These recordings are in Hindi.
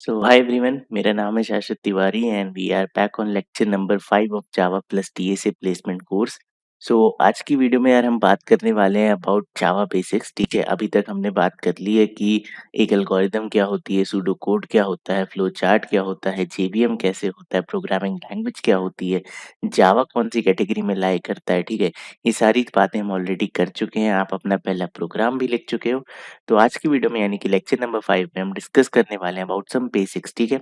Hi everyone, मेरा नाम है Shashwat Tiwari and we are back on lecture number 5 of Java plus DSA placement course. आज की वीडियो में यार हम बात करने वाले हैं अबाउट जावा बेसिक्स। ठीक है, अभी तक हमने बात कर ली है कि एक एल्गोरिदम क्या होती है, सूडो कोड क्या होता है, फ्लो चार्ट क्या होता है, जेवीएम कैसे होता है, प्रोग्रामिंग लैंग्वेज क्या होती है, जावा कौन सी कैटेगरी में लाई करता है। ठीक है, ये सारी बातें हम ऑलरेडी कर चुके हैं, आप अपना पहला प्रोग्राम भी लिख चुके हो। तो आज की वीडियो में यानी कि लेक्चर नंबर 5 में हम डिस्कस करने वाले हैं अबाउट सम बेसिक्स। ठीक है,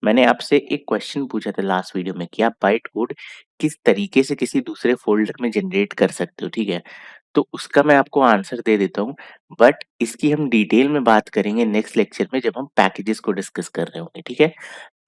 मैंने आपसे एक क्वेश्चन पूछा था लास्ट वीडियो में कि आप बाइट कोड किस तरीके से किसी दूसरे फ़ोल्डर में जनरेट कर सकते हो। ठीक है, तो उसका मैं आपको आंसर दे देता हूँ, बट इसकी हम डिटेल में बात करेंगे नेक्स्ट लेक्चर में जब हम पैकेजेस को डिस्कस कर रहे होंगे। ठीक है,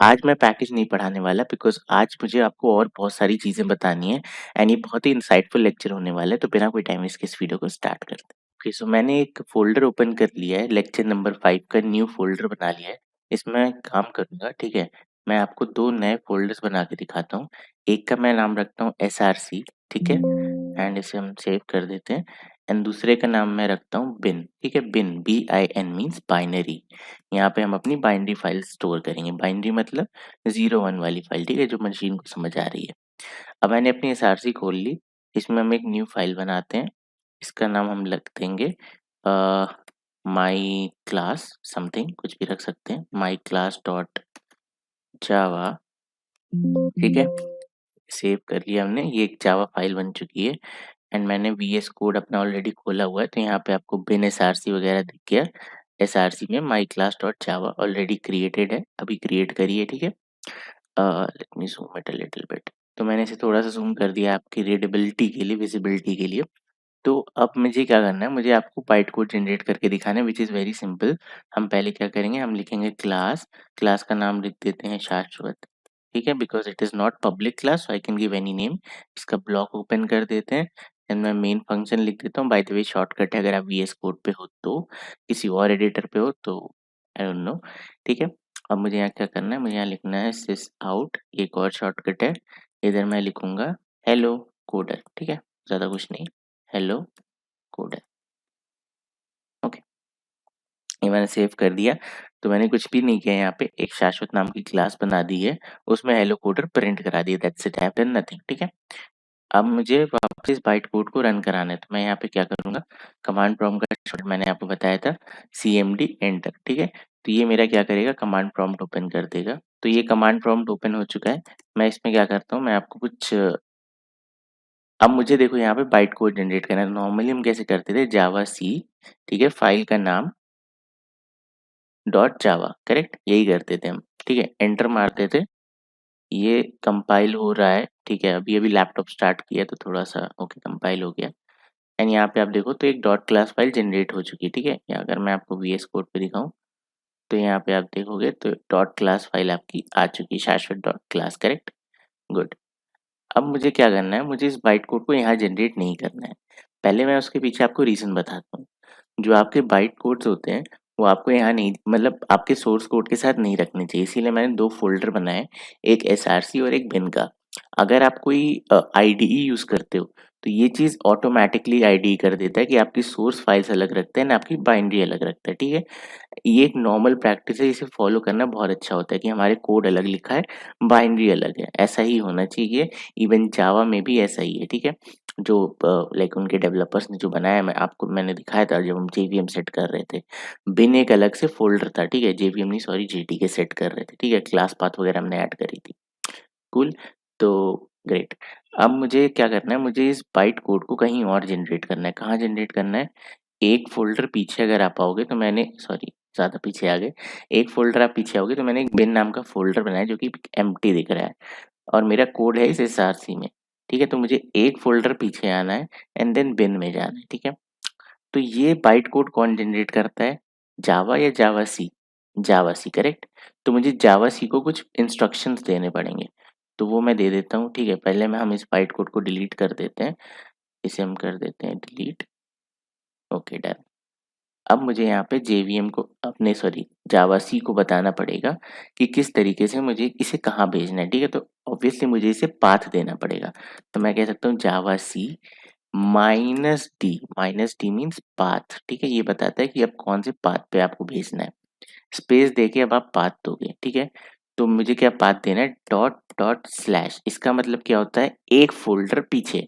आज मैं पैकेज नहीं पढ़ाने वाला बिकॉज़ आज मुझे आपको और बहुत सारी चीज़ें बतानी है एंड ये बहुत ही इंसाइटफुल लेक्चर होने वाला है। तो बिना कोई टाइम वेस्ट के इस वीडियो को स्टार्ट करते हैं। ओके, सो मैंने एक फ़ोल्डर ओपन कर लिया है, लेक्चर नंबर 5 का न्यू फ़ोल्डर बना लिया है। इसमें मैं काम करूँगा। ठीक है, मैं आपको 2 नए फ़ोल्डर्स बना के दिखाता हूँ। एक का मैं नाम रखता हूँ एसआरसी। ठीक है, एंड इसे हम सेव कर देते हैं एंड दूसरे का नाम मैं रखता हूँ बिन। ठीक है, बिन BIN मीन्स बाइनरी। यहाँ पे हम अपनी बाइनरी फाइल स्टोर करेंगे। बाइनरी मतलब 0 1 वाली फाइल। ठीक है, जो मशीन को समझ आ रही है। अब मैंने अपनी एसआरसी खोल ली। इसमें हम एक न्यू फाइल बनाते हैं। इसका नाम हम रख देंगे माई क्लास समथिंग, कुछ भी रख सकते हैं, माई क्लास डॉट जावा। ठीक है, सेव कर लिया हमने। ये एक जावा फाइल बन चुकी है एंड मैंने वीएस कोड अपना ऑलरेडी खोला हुआ है। तो यहाँ पे आपको बिन एसआरसी वगैरह दिख गया। एसआरसी में my class dot Java already created है, अभी क्रिएट करी है। ठीक है, let me zoom it a little bit. तो मैंने इसे थोड़ा सा ज़ूम कर दिया आपकी रीडेबिलिटी के लिए, विजिबिलिटी के लिए। तो अब मुझे क्या करना है, मुझे आपको बाइट कोड जनरेट करके दिखाना है, विच इज़ वेरी सिंपल। हम पहले क्या करेंगे, हम लिखेंगे क्लास। क्लास का नाम लिख देते हैं शाश्वत। ठीक है, because it is not public class so I can give any name. इसका ब्लॉक ओपन कर देते हैं एंड मैं मेन फंक्शन लिख देता हूँ। बाय द वे शॉर्टकट है, अगर आप वीएस कोड पे हो तो, किसी और एडिटर पे हो तो आई डोंट नो। ठीक है, अब मुझे यहाँ क्या करना है, मुझे यहाँ लिखना है सिस आउट। एक और शॉर्टकट है, इधर मैं लिखूंगा हेलो कोडर। ठीक है, ज़्यादा कुछ नहीं, हेलो कोड है। ओके, ये मैंने सेव कर दिया। तो मैंने कुछ भी नहीं किया, यहाँ पे एक शाश्वत नाम की क्लास बना दी है, उसमें हेलो कोडर प्रिंट करा दिया। That's it, I have done nothing. ठीक है, अब मुझे वापस इस बाइट कोड को रन कराना है। तो मैं यहाँ पे क्या करूँगा, कमांड प्रॉम्प्ट का शॉर्ट मैंने आपको बताया था CMD एंटर। ठीक है, तो ये मेरा क्या करेगा, कमांड प्रॉम्प्ट ओपन कर देगा। तो ये कमांड प्रॉम्प्ट ओपन हो चुका है। मैं इसमें क्या करता हूँ, मैं आपको कुछ अब मुझे देखो यहाँ पे बाइट कोड जनरेट करना है। नॉर्मली हम कैसे करते थे, जावा सी, ठीक है, फाइल का नाम डॉट जावा, करेक्ट, यही करते थे हम। ठीक है, एंटर मारते थे, ये कंपाइल हो रहा है। ठीक है, अभी अभी लैपटॉप स्टार्ट किया तो थोड़ा सा ओके कंपाइल हो गया एंड यहाँ पे आप देखो तो एक डॉट क्लास फाइल जनरेट हो चुकी है। ठीक है, या अगर मैं आपको VS कोड पे दिखाऊं तो यहाँ पे आप देखोगे तो डॉट क्लास फाइल आपकी आ चुकी है, शाश्वत डॉट क्लास, करेक्ट, गुड। अब मुझे क्या करना है, मुझे इस बाइट कोड को यहाँ जनरेट नहीं करना है। पहले मैं उसके पीछे आपको रीज़न बताता हूँ। जो आपके बाइट कोड्स होते हैं वो आपको यहाँ नहीं, मतलब आपके सोर्स कोड के साथ नहीं रखने चाहिए। इसीलिए मैंने 2 फ़ोल्डर बनाए, एक एसआरसी और एक बिन का। अगर आप कोई आईडीई यूज़ करते हो तो ये चीज़ ऑटोमैटिकली आईडीई कर देता है कि आपकी सोर्स फाइल्स अलग रखता है ना, आपकी बाइनरी अलग रखता है। ठीक है, ये एक नॉर्मल प्रैक्टिस है, इसे फॉलो करना बहुत अच्छा होता है कि हमारे कोड अलग लिखा है, बाइनरी अलग है। ऐसा ही होना चाहिए, इवन जावा में भी ऐसा ही है। ठीक है, जो लाइक उनके डेवलपर्स ने जो बनाया, मैंने दिखाया था जब हम जेवीएम सेट कर रहे थे। बिन एक अलग से फोल्डर था। ठीक है, जेवीएम नहीं, सॉरी, जेटीके सेट कर रहे थे। ठीक है, क्लास पाथ वगैरह हमने ऐड करी थी। कूल, तो ग्रेट। अब मुझे क्या करना है, मुझे इस बाइट कोड को कहीं और जनरेट करना है। कहाँ जनरेट करना है, एक फ़ोल्डर पीछे अगर आप आओगे तो मैंने, सॉरी, ज़्यादा पीछे आ गए। एक फ़ोल्डर आप पीछे आओगे तो मैंने एक बिन नाम का फ़ोल्डर बनाया जो कि एम्प्टी दिख रहा है और मेरा कोड है इस एसआरसी में। ठीक है, तो मुझे एक फ़ोल्डर पीछे आना है एंड देन बिन में जाना है। ठीक है, तो ये बाइट कोड कौन जनरेट करता है, जावा या जावा सी? जावा सी, करेक्ट। तो मुझे जावा सी को कुछ इंस्ट्रक्शंस देने पड़ेंगे, तो वो मैं दे देता हूँ। ठीक है, पहले मैं हम इस बाइट कोड को डिलीट कर देते हैं। इसे हम कर देते हैं डिलीट। Okay, done. अब मुझे यहाँ पे जेवीएम को अपने, सॉरी, जावा सी को बताना पड़ेगा कि किस तरीके से मुझे इसे कहाँ भेजना है। ठीक है, तो ऑब्वियसली मुझे इसे पाथ देना पड़ेगा। तो मैं कह सकता हूँ जावा सी -d। -d means path. ठीक है, ये बताता है कि अब कौन से पाथ पे आपको भेजना है। स्पेस देके अब आप पाथ दोगे, ठीक है। तो मुझे क्या पाथ देना है, डॉट डॉट स्लैश। इसका मतलब क्या होता है, एक फोल्डर पीछे।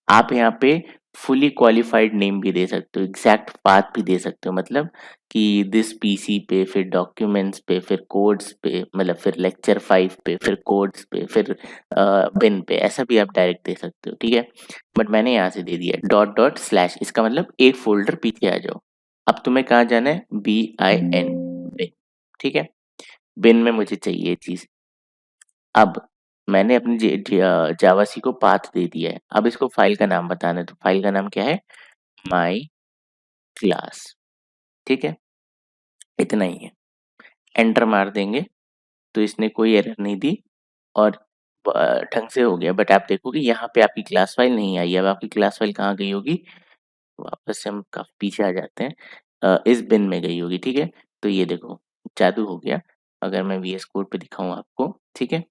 आप यहाँ पे फुली क्वालिफाइड नेम भी दे सकते हो, एग्जैक्ट पाथ भी दे सकते हो, मतलब कि दिस पीसी पे, फिर डॉक्यूमेंट्स पे, फिर कोड्स पे, मतलब फिर लेक्चर 5 पे, फिर कोड्स पे, फिर बिन पे, ऐसा भी आप डायरेक्ट दे सकते हो, ठीक है। बट मैंने यहाँ से दे दिया डॉट डॉट स्लैश, इसका मतलब एक फोल्डर पीछे आ जाओ। अब तुम्हें कहाँ जाना है, BIN, बिन, ठीक है। बिन में मुझे चाहिए ये चीज। अब मैंने अपनी जावासी को पाथ दे दिया है, अब इसको फाइल का नाम बताना है, तो फाइल का नाम क्या है, माई क्लास, ठीक है। इतना ही है, एंटर मार देंगे तो इसने कोई एरर नहीं दी और ढंग से हो गया। बट आप देखोगे यहाँ पे आपकी क्लास फाइल नहीं आई है। अब आपकी क्लास फाइल कहाँ गई होगी, वापस से हम काफी पीछे आ जाते हैं, इस बिन में गई होगी, ठीक है। तो ये देखो जादू हो गया। अगर मैं VS कोड पे दिखाऊं आपको, ठीक है,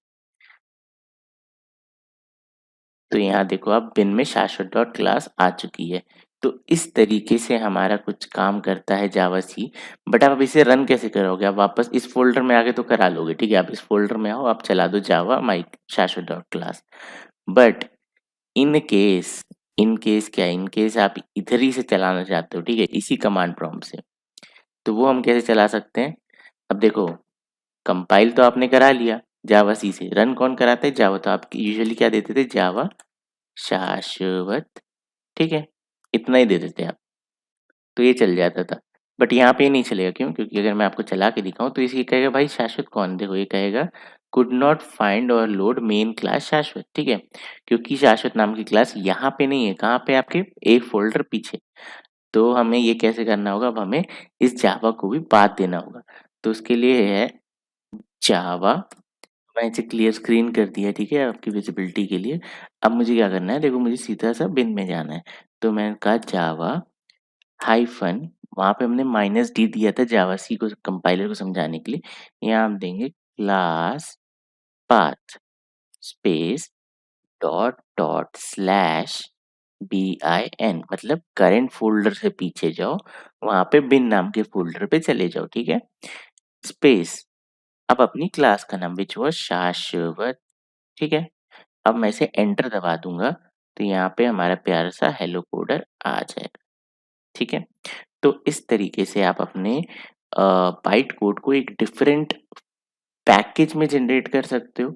तो यहाँ देखो आप बिन में शाश्वत डॉट क्लास आ चुकी है। तो इस तरीके से हमारा कुछ काम करता है जावा सी। बट आप अब इसे रन कैसे करोगे, आप वापस इस फोल्डर में आके तो करा लोगे, ठीक है। आप इस फोल्डर में आओ, आप चला दो जावा माई शाश्वत dot class. But in case, in case क्या, इन केस आप इधर ही से चलाना चाहते हो, ठीक है, इसी कमांड प्रॉम्प्ट से, तो वो हम कैसे चला सकते हैं। अब देखो, कंपाइल तो आपने करा लिया जावा सी से, रन कौन कराता है, जावा। तो आप यूजुअली क्या देते थे, जावा शाश्वत, ठीक है, इतना ही दे देते आप, तो ये चल जाता था। बट यहाँ पे नहीं चलेगा, क्यों, क्योंकि अगर मैं आपको चला के दिखाऊं तो इसे कहेगा भाई शाश्वत कौन, देखो ये कहेगा कुड नॉट फाइंड और लोड मेन क्लास शाश्वत, ठीक है, क्योंकि शाश्वत नाम की क्लास यहाँ पे नहीं है, कहाँ पे, आपके एक फोल्डर पीछे। तो हमें ये कैसे करना होगा, अब हमें इस जावा को भी पाथ देना होगा। तो उसके लिए है जावा, मैं इसे क्लियर स्क्रीन कर दिया, ठीक है, आपकी विजिबिलिटी के लिए। अब मुझे क्या करना है, देखो मुझे सीधा सा बिन में जाना है। तो मैंने कहा जावा हाइफन, वहां पे हमने -d दिया था जावा सी को, कंपाइलर को समझाने के लिए। यहाँ हम देंगे class path space dot dot slash bin, मतलब करंट फोल्डर से पीछे जाओ, वहां पे बिन नाम के फोल्डर पे चले जाओ, ठीक है, स्पेस, अब अपनी क्लास का नाम विच वॉज शाश्वत, ठीक है। अब मैं इसे एंटर दबा दूंगा तो यहाँ पे हमारा प्यारा सा हेलो कोडर आ जाएगा, ठीक है। तो इस तरीके से आप अपने बाइट कोड को एक डिफरेंट पैकेज में जनरेट कर सकते हो।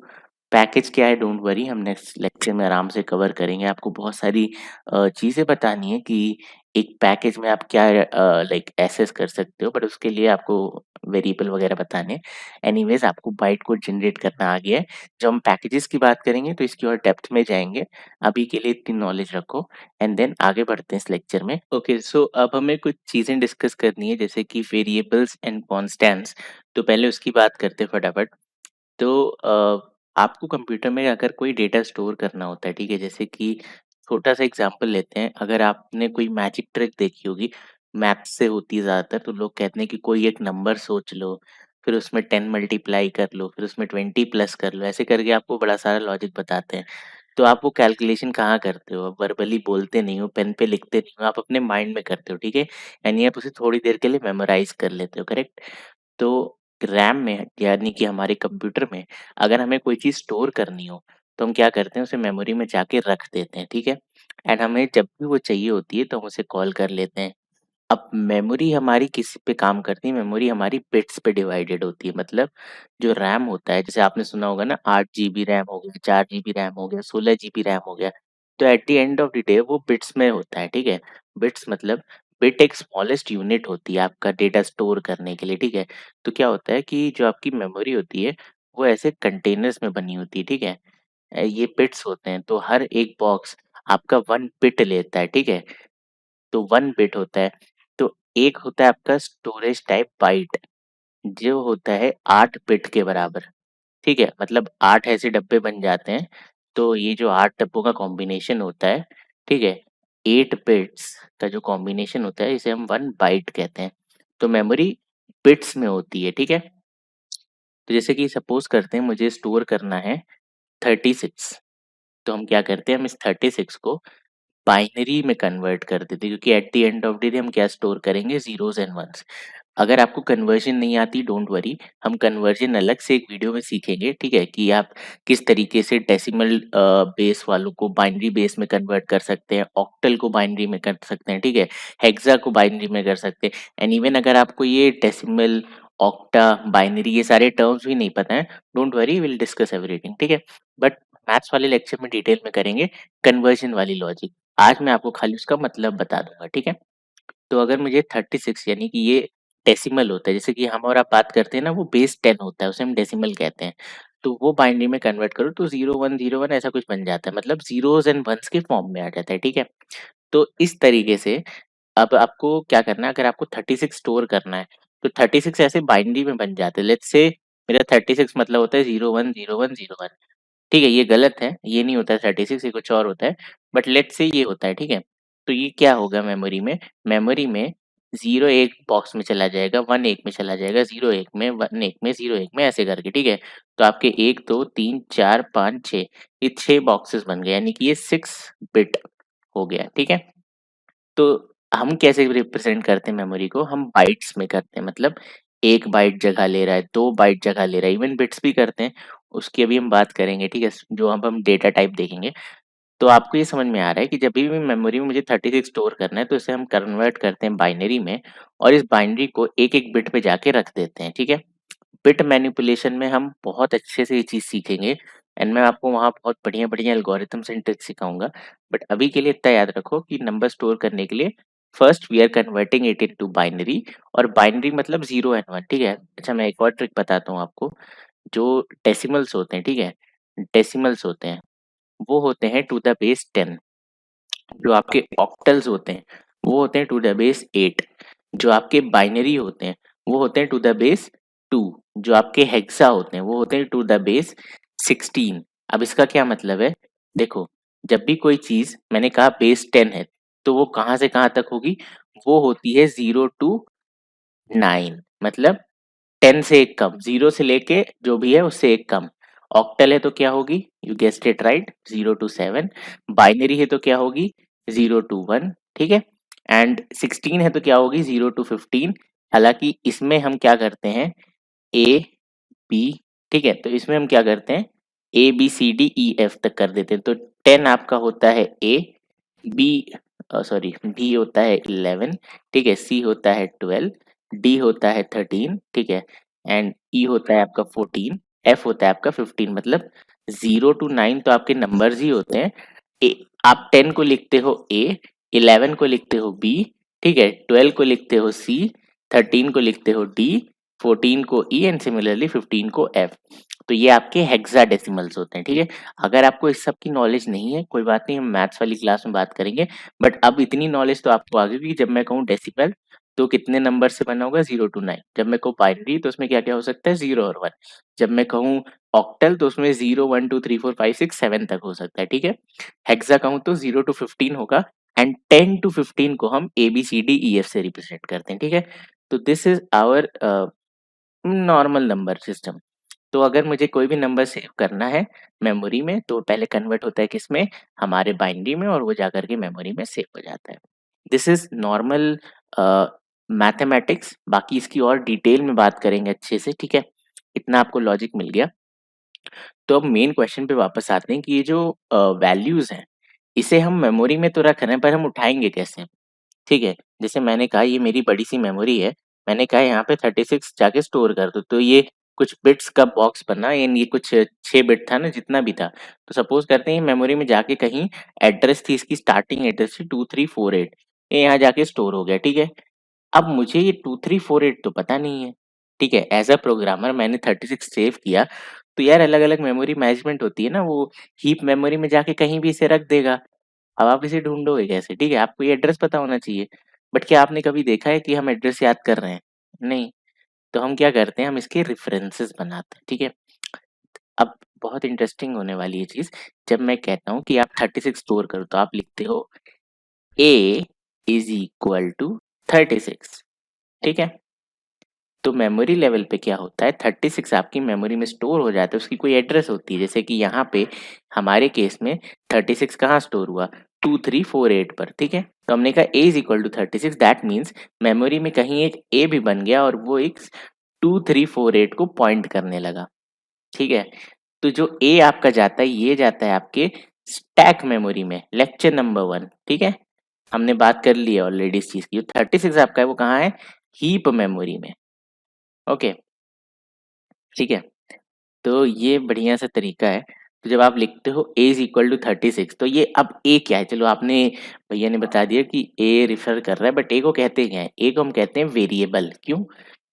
पैकेज क्या है, डोंट वरी, हम नेक्स्ट लेक्चर में आराम से कवर करेंगे। आपको बहुत सारी चीज़ें बतानी है कि एक पैकेज में आप क्या लाइक एक्सेस कर सकते हो, बट उसके लिए आपको वेरिएबल वगैरह बताने हैं। एनीवेज आपको बाइट कोड जनरेट करना आ गया है। जब हम पैकेजेस की बात करेंगे तो इसकी और डेप्थ में जाएंगे। अभी के लिए इतनी नॉलेज रखो एंड देन आगे बढ़ते हैं इस लेक्चर में। ओके, सो अब हमें कुछ चीज़ें डिस्कस करनी है, जैसे कि वेरिएबल्स एंड कॉन्स्टेंट्स। तो पहले उसकी बात करते हैं फटाफट। तो आपको कंप्यूटर में अगर कोई डेटा स्टोर करना होता है, ठीक है, जैसे कि छोटा सा एग्जांपल लेते हैं, अगर आपने कोई मैजिक ट्रिक देखी होगी, मैथ्स से होती है ज़्यादातर, तो लोग कहते हैं कि कोई एक नंबर सोच लो, फिर उसमें 10 मल्टीप्लाई कर लो, फिर उसमें 20 प्लस कर लो, ऐसे करके आपको बड़ा सारा लॉजिक बताते हैं। तो आप वो कैलकुलेशन कहाँ करते हो, आप वर्बली बोलते नहीं हो, पेन पे लिखते नहीं हो, आप अपने माइंड में करते हो, ठीक है, यानी आप उसे थोड़ी देर के लिए मेमोराइज कर लेते हो, करेक्ट। तो रैम में, यानी कि हमारे कंप्यूटर में, अगर हमें कोई चीज़ स्टोर करनी हो, तो हम क्या करते हैं, उसे मेमोरी में जाके रख देते हैं, ठीक है। एंड हमें जब भी वो चाहिए होती है तो हम उसे कॉल कर लेते हैं। अब मेमोरी हमारी किस पे काम करती है, मेमोरी हमारी बिट्स पे डिवाइडेड होती है, मतलब जो रैम होता है, जैसे आपने सुना होगा ना, 8 GB रैम हो गया, 4 GB रैम हो गया, 16 GB रैम हो गया। तो at the end of the day वो बिट्स में होता है, ठीक है। बिट्स मतलब बिट एक स्मॉलेस्ट यूनिट होती है आपका डेटा स्टोर करने के लिए, ठीक है। तो क्या होता है कि जो आपकी मेमोरी होती है वो ऐसे कंटेनर्स में बनी होती है, ठीक है। ये बिट्स होते हैं, तो हर एक बॉक्स आपका 1 बिट लेता है, ठीक है। तो 1 बिट होता है। तो एक होता है आपका स्टोरेज टाइप बाइट, जो होता है 8 बिट के बराबर, ठीक है, मतलब 8 ऐसे डब्बे बन जाते हैं। तो ये जो 8 डब्बों का कॉम्बिनेशन होता है, ठीक है, 8 बिट्स का जो कॉम्बिनेशन होता है, इसे हम 1 बाइट कहते हैं। तो मेमोरी बिट्स में होती है, ठीक है। तो जैसे कि सपोज करते हैं मुझे स्टोर करना है 36, तो हम क्या करते हैं, हम इस 36 को बाइनरी में कन्वर्ट कर देते हैं, क्योंकि at the end of the day हम क्या स्टोर करेंगे, जीरोस एंड वंस। अगर आपको कन्वर्जन नहीं आती डोंट वरी, हम कन्वर्जन अलग से एक वीडियो में सीखेंगे, ठीक है, कि आप किस तरीके से डेसिमल बेस वालों को बाइनरी बेस में कन्वर्ट कर सकते हैं, ऑक्टल को बाइनरी में कर सकते हैं, ठीक है, हेक्सा को बाइनरी में कर सकते हैं। एंड इवन अगर आपको ये डेसिमल, ऑक्टा, बाइनरी ये सारे टर्म्स भी नहीं पता है, don't worry, will discuss everything, ठीक है। बट मैथ्स वाले लेक्चर में डिटेल में करेंगे कन्वर्जन वाली लॉजिक। आज मैं आपको खाली उसका मतलब बता दूंगा, ठीक है। तो अगर मुझे 36 यानी कि ये डेसिमल होता है, जैसे कि हम और आप बात करते हैं ना, वो बेस 10 होता है, उसे हम डेसिमल कहते हैं। तो वो बाइनरी में कन्वर्ट करो तो 0101 ऐसा कुछ बन जाता है, मतलब ज़ीरोज़ एंड वन्स के फॉर्म में आ जाता है, ठीक है। तो इस तरीके से अब आपको क्या करना है, अगर आपको 36 स्टोर करना है, तो 36 ऐसे बाइनरी में बन जाते हैं। लेट्स से मेरा 36 मतलब होता है 010101, ठीक है, ये गलत है, ये नहीं होता है 36, ये कुछ और होता है, बट लेट्स से ये होता है, ठीक है। तो ये क्या होगा मेमोरी में 0 एक बॉक्स में चला जाएगा, 1 एक में चला जाएगा, 0 एक में, 1 एक में, 0 एक में, ऐसे करके, ठीक है। तो आपके 1 2 3 4 5 6 ये 6 बॉक्सेस बन गए, यानी कि ये 6 बिट हो गया, ठीक है। तो हम कैसे रिप्रेजेंट करते हैं मेमोरी को, हम बाइट्स में करते हैं, मतलब 1 बाइट जगह ले रहा है, 2 बाइट जगह ले रहा है, इवन बिट्स भी करते हैं, उसकी अभी हम बात करेंगे, ठीक है, जो अब हम डेटा टाइप देखेंगे। तो आपको ये समझ में आ रहा है कि जब भी मेमोरी में मुझे 36 स्टोर करना है, तो इसे हम कन्वर्ट करते हैं बाइनरी में, और इस बाइनरी को एक-एक बिट पे जाके रख देते हैं, ठीक है। बिट मैनिपुलेशन में हम बहुत अच्छे से ये चीज़ सीखेंगे, एंड मैं आपको वहाँ बहुत बढ़िया-बढ़िया एल्गोरिथम्स एंड ट्रिक्स सिखाऊँगा। बट अभी के लिए इतना याद रखो कि नंबर स्टोर करने के लिए first we are converting it into binary, और बाइनरी मतलब 0 एंड 1, ठीक है। अच्छा, मैं एक और ट्रिक बताता हूँ आपको। जो डेसिमल्स होते हैं, ठीक है, डेसिमल्स होते हैं, वो होते हैं टू द बेस 10। जो आपके ऑक्टल्स होते हैं, वो होते हैं टू द बेस 8। जो आपके बाइनरी होते हैं, वो होते हैं टू द बेस 2। जो आपके हेक्सा होते हैं, वो होते हैं टू द बेस 16। अब इसका क्या मतलब है? देखो, जब भी कोई चीज़ मैंने कहा बेस 10 है, तो वो कहाँ से कहाँ तक होगी? वो होती है 0 टू 9, मतलब 10 से एक कम, 0 से लेके जो भी है उससे एक कम। ऑक्टल है तो क्या होगी? You guessed it right, 0 to 7। Binary है तो क्या होगी? 0 टू 1, ठीक है। एंड 16 है तो क्या होगी? 0 टू 15। हालांकि इसमें हम क्या करते हैं, ए बी, ठीक है, तो इसमें हम क्या करते हैं, A B C D E F तक कर देते हैं। तो 10 आपका होता है ए, बी सॉरी बी होता है 11, ठीक है, सी होता है 12, डी होता है 13, ठीक है, एंड ई होता है आपका 14, एफ होता है आपका 15। मतलब 0 टू 9 तो आपके नंबर्स ही होते हैं। ए, आप 10 को लिखते हो ए, 11 को लिखते हो बी, ठीक है, 12 को लिखते हो सी, 13 को लिखते हो डी, 14 को ई, एंड सिमिलरली 15 को एफ। तो ये आपके हेक्साडेसिमल्स होते हैं, ठीक है। अगर आपको इस सब की नॉलेज नहीं है, कोई बात नहीं, हम मैथ्स वाली क्लास में बात करेंगे। बट अब इतनी नॉलेज तो आपको आ गई कि जब मैं कहूँ डेसिमल तो कितने नंबर से बना होगा, 0 टू 9। जब मैं कहूँ बाइनरी तो उसमें क्या-क्या हो सकता है, 0 और 1। जब मैं कहूँ ऑक्टल तो उसमें 0 1 2 3 4 5 6 7 तक हो सकता है, ठीक है। हेक्सा कहूँ तो 0 टू 15 होगा, एंड 10 टू 15 को हम A B C D E F से रिप्रेजेंट करते हैं, ठीक है। तो this is our normal number system. तो अगर मुझे कोई भी नंबर सेव करना है मेमोरी में, तो पहले कन्वर्ट होता है किसमें, हमारे बाइनरी में, और वो जाकर के मेमोरी में सेव हो जाता है। This is normal mathematics. बाकी इसकी और डिटेल में बात करेंगे अच्छे से, ठीक है। इतना आपको लॉजिक मिल गया। तो अब मेन क्वेश्चन पे वापस आते हैं कि ये जो वैल्यूज हैं, इसे हम मेमोरी में तो रख रहे हैं, पर हम उठाएंगे कैसे, ठीक है। जैसे मैंने कहा ये मेरी बड़ी सी मेमोरी है, मैंने कहा यहाँ पे 36 जाके स्टोर कर दो, तो ये कुछ बिट्स का बॉक्स बना, एंड ये कुछ 6 बिट था ना, जितना भी था। तो सपोज करते हैं मेमोरी में जाके कहीं एड्रेस थी, इसकी स्टार्टिंग एड्रेस थी 2348, ये यहाँ जाके स्टोर हो गया, ठीक है। अब मुझे ये 2348 तो पता नहीं है, ठीक है। एज अ प्रोग्रामर मैंने 36 सेव किया, तो यार अलग अलग मेमोरी मैनेजमेंट होती है ना, वो हीप मेमोरी में जाके कहीं भी इसे रख देगा। अब आप इसे ढूँढोगे कैसे? ठीक है, आपको ये एड्रेस पता होना चाहिए। बट क्या आपने कभी देखा है कि हम एड्रेस याद कर रहे हैं? नहीं। तो हम क्या करते हैं, हम इसके रेफरेंसेस बनाते हैं, ठीक है? अब बहुत इंटरेस्टिंग होने वाली है चीज़। जब मैं कहता हूँ कि आप 36 स्टोर करो, तो आप लिखते हो A इज़ इक्वल टू 36, ठीक है? तो मेमोरी लेवल पे क्या होता है, 36 आपकी मेमोरी में स्टोर हो जाता है, उसकी कोई एड्रेस होती है। जैसे कि यहाँ पे हमारे केस में 36 कहाँ स्टोर हुआ, 2348 पर, ठीक है। तो हमने कहा a is equal to 36, that means memory में कहीं एक a भी बन गया और वो एक 2348 को पॉइंट करने लगा, ठीक है। तो जो a आपका जाता है, ये जाता है आपके स्टैक मेमोरी में, लेक्चर नंबर 1, ठीक है। हमने बात कर ली है ऑलरेडी इस चीज की। 36 आपका है वो कहाँ है, हीप मेमोरी में, ओके, ठीक है। तो ये बढ़िया सा तरीका है। तो जब आप लिखते हो a इज इक्वल टू 36, तो ये अब a क्या है, चलो आपने भैया ने बता दिया कि a रिफर कर रहा है, बट a को कहते क्या है, a को हम कहते हैं वेरिएबल। क्यों?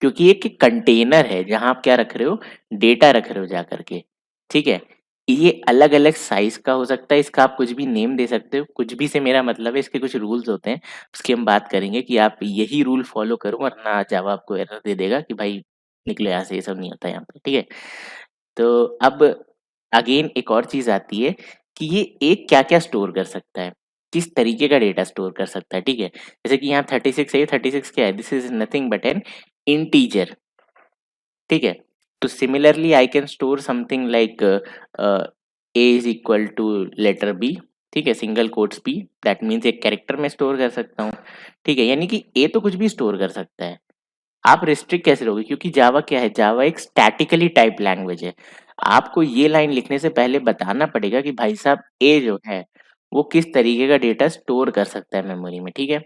क्योंकि एक कंटेनर है जहां आप क्या रख रहे हो, डेटा रख रहे हो जा करके, ठीक है। ये अलग अलग साइज का हो सकता है, इसका आप कुछ भी नेम दे सकते हो, कुछ भी से मेरा मतलब है, इसके कुछ रूल्स होते हैं, उसकी हम बात करेंगे कि आप यही रूल फॉलो करो, वरना जावा आपको एरर दे देगा कि भाई निकलो यहाँ से, ये सब नहीं होता यहाँ पे, ठीक है। तो अब अगेन एक और चीज आती है कि ये एक क्या क्या स्टोर कर सकता है, किस तरीके का डेटा स्टोर कर सकता है, ठीक है। जैसे कि यहाँ 36 है, 36 क्या है, this is nothing but an integer, ठीक है। तो similarly I can store something like a is equal to letter B, ठीक है, single quotes B, that means एक कैरेक्टर में स्टोर कर सकता हूँ, ठीक है। यानी कि ए तो कुछ भी स्टोर कर सकता है। आप रिस्ट्रिक्ट कैसे रहोगे, क्योंकि जावा क्या है, जावा एक स्टैटिकली टाइप लैंग्वेज है। आपको ये लाइन लिखने से पहले बताना पड़ेगा कि भाई साहब ए जो है वो किस तरीके का डेटा स्टोर कर सकता है मेमोरी में, ठीक है।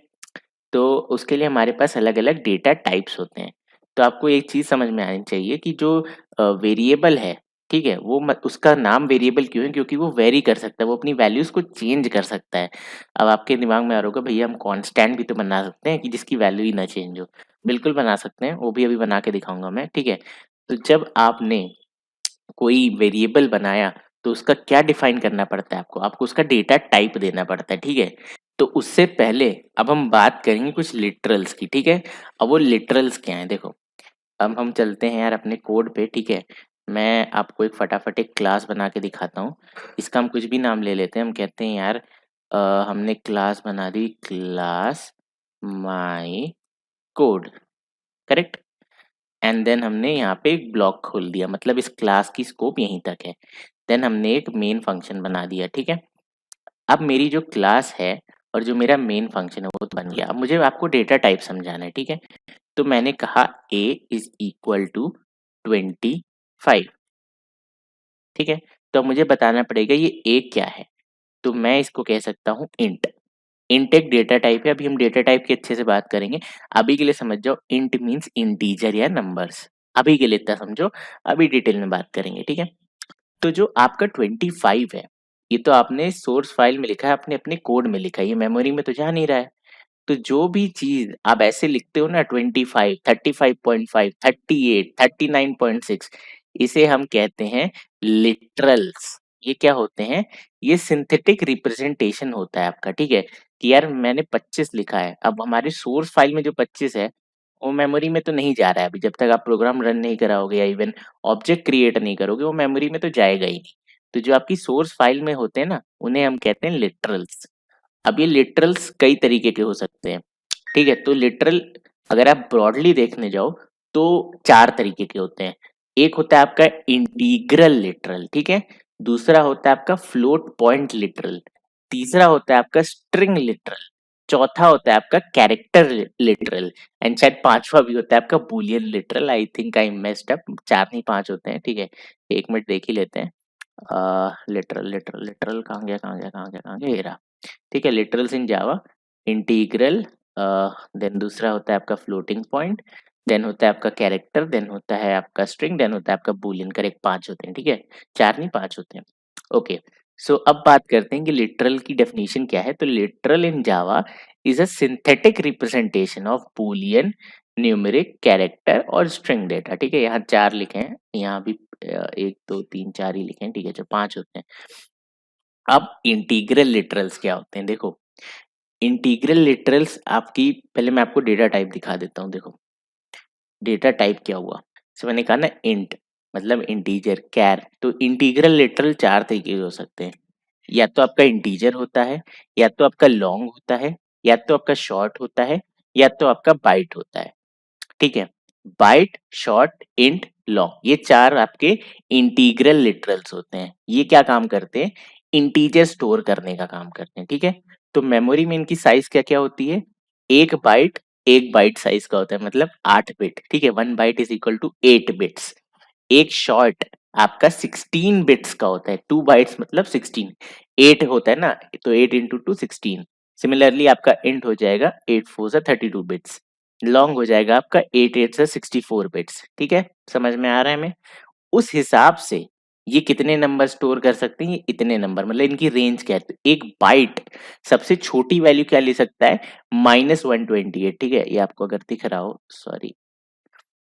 तो उसके लिए हमारे पास अलग अलग डेटा टाइप्स होते हैं। तो आपको एक चीज समझ में आनी चाहिए कि जो वेरिएबल है, ठीक है, वो उसका नाम वेरिएबल क्यों है, क्योंकि वो वेरी कर सकता है, वो अपनी वैल्यूज को चेंज कर सकता है। अब आपके दिमाग में आ रहा होगा भैया हम कांस्टेंट भी तो बना सकते हैं कि जिसकी वैल्यू ही ना चेंज हो। बिल्कुल बना सकते हैं, वो भी अभी बना के दिखाऊंगा मैं, ठीक है। तो जब आपने कोई वेरिएबल बनाया तो उसका क्या डिफाइन करना पड़ता है आपको, आपको उसका डेटा टाइप देना पड़ता है, ठीक है। तो उससे पहले अब हम बात करेंगे कुछ लिटरल्स की, ठीक है। अब वो लिटरल्स क्या है, देखो, अब हम चलते हैं यार अपने कोड पे, ठीक है। मैं आपको एक फटाफट एक क्लास बना के दिखाता हूँ। इसका हम कुछ भी नाम ले लेते हैं, हम कहते हैं यार हमने क्लास बना दी, class my code, correct. And then हमने यहाँ पे एक ब्लॉक खोल दिया, मतलब इस क्लास की स्कोप यहीं तक है। देन हमने एक मेन फंक्शन बना दिया, ठीक है। अब मेरी जो क्लास है और जो मेरा मेन फंक्शन है वो तो बन गया। अब मुझे आपको डेटा टाइप समझाना है, ठीक है। तो मैंने कहा a इज इक्वल टू 25, ठीक है। तो अब मुझे बताना पड़ेगा ये a क्या है। तो मैं इसको कह सकता हूँ इंट। इंट एक डेटा टाइप है, अभी हम डेटा टाइप की अच्छे से बात करेंगे। अभी के लिए समझ जाओ, इंट मीन्स इंटीजर या नंबर्स। अभी के लिए इतना समझो, अभी डिटेल में बात करेंगे, ठीक है। तो जो आपका 25 है, ये तो आपने सोर्स फाइल में लिखा है, आपने अपने कोड में लिखा है, ये मेमोरी में तो जा नहीं रहा है। तो जो भी चीज आप ऐसे लिखते हो ना, 25, 35.5, 38, 39.6, इसे हम कहते हैं लिटरल्स। ये क्या होते हैं, ये सिंथेटिक रिप्रेजेंटेशन होता है आपका, ठीक है। कि यार मैंने 25 लिखा है, अब हमारे सोर्स फाइल में जो 25 है वो मेमोरी में तो नहीं जा रहा है अभी, जब तक आप प्रोग्राम रन नहीं कराओगे या इवन ऑब्जेक्ट क्रिएट नहीं करोगे, वो मेमोरी में तो जाएगा ही नहीं। तो जो आपकी सोर्स फाइल में होते हैं ना, उन्हें हम कहते हैं लिटरल्स। अब ये लिटरल्स कई तरीके के हो सकते हैं, ठीक है। तो लिटरल अगर आप ब्रॉडली देखने जाओ तो 4 तरीके के होते हैं। एक होता है आपका इंटीग्रल लिटरल, ठीक है। दूसरा होता है आपका फ्लोट पॉइंट लिटरल। तीसरा होता है आपका स्ट्रिंग लिटरल। चौथा होता है आपका कैरेक्टर लिटरल। एंड शायद पांचवा भी होता है आपका Boolean literal. I think I messed up, 4 नहीं 5 होते हैं, ठीक है। 1 मिनट देख ही लेते हैं। लिटरल लिटरल लिटरल कहाँ गया, कहाँ गया, कहाँ गया, कहाँ गया, ये रहा, ठीक है। लिटरल्स इन जावा, इंटीग्रल, देन दूसरा होता है आपका फ्लोटिंग पॉइंट, देन होता है आपका कैरेक्टर, देन होता है आपका स्ट्रिंग, देन होता है आपका बूलियन। करेक्ट, 5 होते हैं, ठीक है। 4 नहीं 5 होते हैं, ओके। सो अब बात करते हैं कि लिटरल की डेफिनेशन क्या है। तो literal in Java is a synthetic representation of Boolean, numeric, character और स्ट्रिंग डेटा, ठीक है। यहाँ 4 लिखे हैं, यहाँ भी 1 2 3 4 ही लिखे हैं, ठीक है, जो 5 होते हैं। अब इंटीग्रल लिटरल्स क्या होते हैं, देखो। इंटीग्रल लिटरल्स आपकी, पहले मैं आपको डेटा टाइप दिखा देता हूँ, देखो। डेटा टाइप क्या हुआ, जैसे मैंने कहा ना इंट मतलब इंटीजर, कैर। तो इंटीग्रल लिटरल 4 तरीके के हो सकते हैं। या तो आपका इंटीजर होता है, या तो आपका लॉन्ग होता है, या तो आपका शॉर्ट होता है, या तो आपका बाइट होता है, ठीक है। बाइट, शॉर्ट, इंट, लॉन्ग, ये 4 आपके इंटीग्रल लिटरल्स होते हैं। ये क्या काम करते हैं, इंटीजर स्टोर करने का काम करते हैं, ठीक है। तो मेमोरी में इनकी साइज क्या क्या होती है, एक बाइट साइज का होता है, मतलब 8 बिट, ठीक है। 1 byte is equal to 8 bits. एक शॉर्ट आपका 16 बिट्स का होता है, 2 बाइट्स मतलब 16, 8 होता है ना, तो 8 इंटू 2 16। सिमिलरली आपका इंट हो जाएगा 8 4 32 बिट्स। लॉन्ग हो जाएगा आपका 8 8 64 बिट्स, ठीक है। समझ में आ रहा है हमें? उस हिसाब से ये कितने नंबर स्टोर कर सकते हैं, ये इतने नंबर, मतलब इनकी रेंज क्या है। तो एक बाइट सबसे छोटी वैल्यू क्या ले सकता है, -128, ठीक है। ये आपको अगर दिख रहा हो, सॉरी,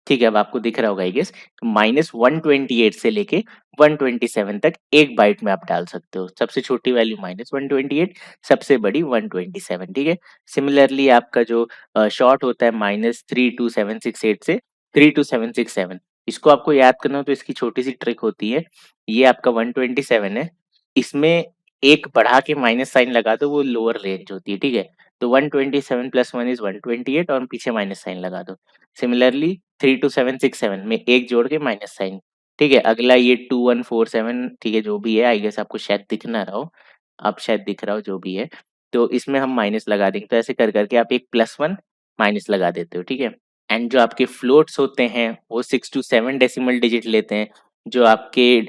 ठीक है, अब आपको दिख रहा होगा आई गेस। -128 से लेके 127 तक एक बाइट में आप डाल सकते हो। सबसे छोटी वैल्यू -128, सबसे बड़ी 127, ठीक है। सिमिलरली आपका जो शॉर्ट होता है -32768 से 32767, इसको आपको याद करना हो तो इसकी छोटी सी ट्रिक होती है। ये आपका 127 है, इसमें एक बढ़ा के माइनस साइन लगा दो, वो लोअर रेंज होती है, ठीक है। तो 127 + 1 इज 128 और पीछे माइनस साइन लगा दो। सिमिलरली 32767 में एक जोड़ के माइनस साइन, ठीक है। अगला ये 2147, ठीक है, जो भी है, आई गेस आपको शायद दिख ना रहा हो, आप शायद दिख रहा हो, जो भी है। तो इसमें हम माइनस लगा देंगे, तो ऐसे कर करके आप एक +1 माइनस लगा देते हो, ठीक है। एंड जो आपके फ्लोट्स होते हैं वो 6 to 7 डेसिमल डिजिट लेते हैं। जो आपके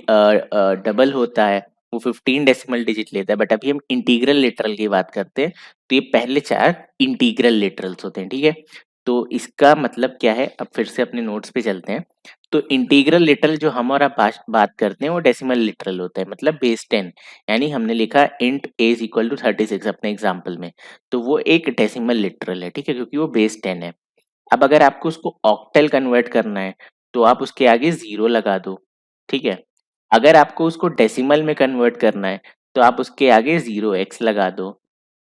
डबल होता है वो 15 डेसिमल डिजिट लेता है। बट अभी हम इंटीग्रल लिटरल की बात करते हैं, तो ये पहले 4 इंटीग्रल लिटरल्स होते हैं, ठीक है। तो इसका मतलब क्या है, अब फिर से अपने नोट्स पे चलते हैं। तो इंटीग्रल लिटरल जो हम और आप बात करते हैं वो डेसिमल लिटरल होता है, मतलब बेस 10। यानी हमने लिखा int a is equal to 36 अपने एग्जाम्पल में, तो वो एक डेसिमल लिटरल है, ठीक है, क्योंकि वो बेस 10 है। अब अगर आपको उसको ऑक्टल कन्वर्ट करना है तो आप उसके आगे 0 लगा दो, ठीक है। अगर आपको उसको डेसिमल में कन्वर्ट करना है तो आप उसके आगे 0x लगा दो,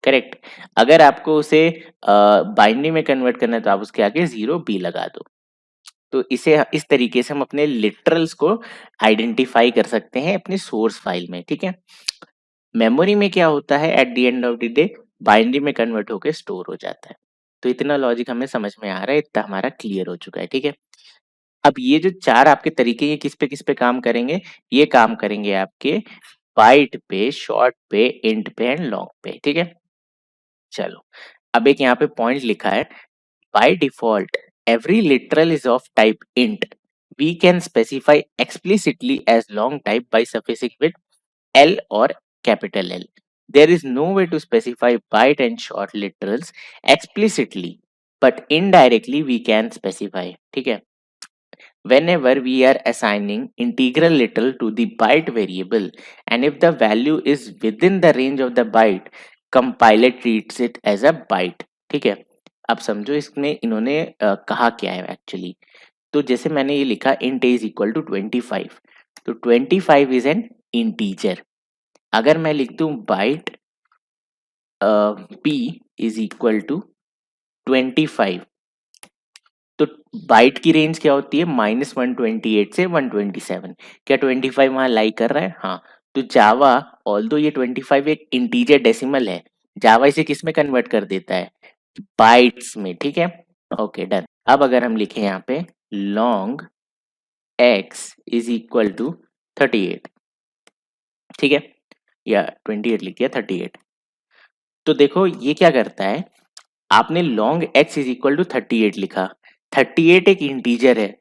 करेक्ट। अगर आपको उसे बाइनरी में कन्वर्ट करना है तो आप उसके आगे 0b लगा दो। तो इसे इस तरीके से हम अपने लिटरल्स को आइडेंटिफाई कर सकते हैं अपनी सोर्स फाइल में, ठीक है। मेमोरी में क्या होता है, at the end of the day binary में कन्वर्ट होकर स्टोर हो जाता है। तो इतना लॉजिक हमें समझ में आ रहा है, इतना हमारा क्लियर हो चुका है, ठीक है। अब ये जो 4 आपके तरीके, ये किस पे काम करेंगे, ये काम करेंगे आपके बाइट पे, शॉर्ट पे, इंट पे एंड लॉन्ग पे, ठीक है। चलो, अब एक यहाँ पे पॉइंट लिखा है, by default every literal is of type int. We can specify explicitly as long type by suffixing with L or capital L. There is no way to specify byte and short literals explicitly, but indirectly we can specify, ठीक है। Whenever we are assigning integral literal to the byte variable, and if the value is within the range of the byte, compiler treats it as a byte, ठीक है। अब समझो इसमें इन्होंने कहा क्या है एक्चुअली। तो जैसे मैंने ये लिखा int a is equal to 25, तो 25 इज एन इंटीजर। अगर मैं लिख दूं byte p is equal to 25, तो बाइट की रेंज क्या होती है, -128 से 127। क्या 25 वहां लाई कर रहा है, हाँ। तो जावा, ऑल्दो ये 25 एक इंटीजर डेसिमल है, जावा इसे किस में कन्वर्ट कर देता है, बाइट्स में, ठीक है। Okay, done. अब अगर हम लिखें यहाँ पे long x is equal to 38, ठीक है, या 28 लिख दिया, 38। तो देखो ये क्या करता है, आपने long x is equal to 38 लिखा, 38 एक इंटीजर है।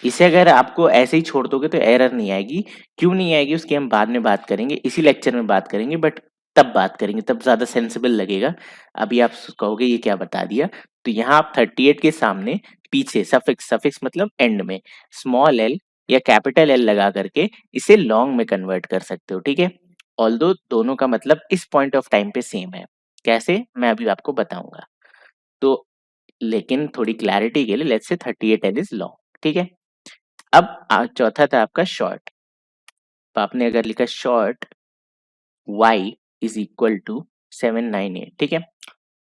इसे अगर आपको ऐसे ही छोड़ दोगे तो एरर नहीं आएगी। क्यों नहीं आएगी उसकी हम बाद में बात करेंगे, इसी लेक्चर में बात करेंगे, बट तब बात करेंगे, तब ज्यादा सेंसिबल लगेगा। अभी आप कहोगे ये क्या बता दिया। तो यहाँ आप 38 के सामने पीछे सफिक्स, सफिक्स मतलब एंड में स्मॉल एल या कैपिटल एल लगा करके इसे लॉन्ग में कन्वर्ट कर सकते हो, ठीक है। ऑल्दो दोनों का मतलब इस पॉइंट ऑफ टाइम पे सेम है। कैसे, मैं अभी आपको बताऊंगा। तो लेकिन थोड़ी क्लैरिटी के लिए let's say 38 L is long, ठीक है। अब चौथा था आपका शॉर्ट। तो आपने अगर लिखा short y is equal to 798, ठीक है।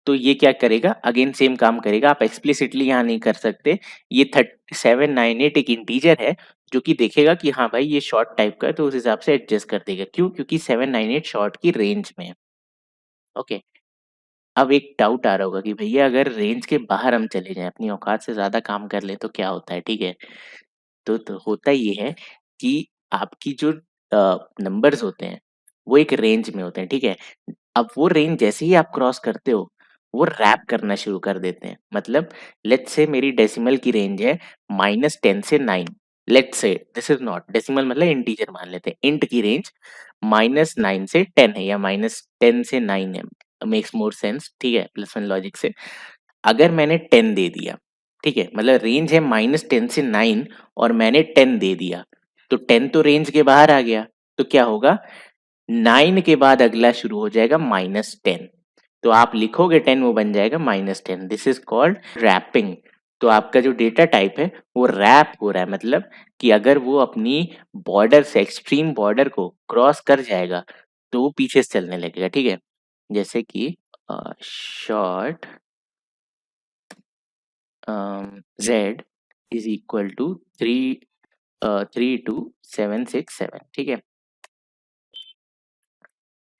तो ये क्या करेगा, अगेन सेम काम करेगा। आप एक्सप्लिसिटली यहाँ नहीं कर सकते। ये 798 एक इंटीजर है जो कि देखेगा कि हाँ भाई ये शॉर्ट टाइप का है, तो उस हिसाब से एडजस्ट कर देगा। क्यों, क्योंकि 798 शॉर्ट की रेंज में है। ओके, अब एक डाउट आ रहा होगा कि भैया अगर रेंज के बाहर हम चले जाएं, अपनी औकात से ज्यादा काम कर ले तो क्या होता है, ठीक है। तो होता ये है कि आपकी जो नंबर्स होते हैं वो एक रेंज में होते हैं, ठीक है। अब वो रेंज जैसे ही आप क्रॉस करते हो, वो रैप करना शुरू कर देते हैं। मतलब लेट्स से मेरी डेसिमल की रेंज है -10 से 9। Let's say this is not decimal, मतलब इंटीजर मान लेते हैं। इंट की रेंज -9 से 10 है या -10 से 9 है, मेक्स मोर सेंस, ठीक है, प्लस वन लॉजिक से। अगर मैंने 10 दे दिया, ठीक है, मतलब रेंज है -10 से 9 और मैंने 10 दे दिया, तो 10 तो रेंज के बाहर आ गया। तो क्या होगा, 9 के बाद अगला शुरू हो जाएगा -10। तो आप लिखोगे 10, वो बन जाएगा -10। This is called wrapping. तो आपका जो डेटा टाइप है वो रैप हो रहा है, मतलब कि अगर वो अपनी बॉर्डर से, एक्सट्रीम बॉर्डर को क्रॉस कर जाएगा तो वो पीछे से चलने लगेगा, ठीक है। जैसे कि short z is equal to 32767, ठीक है।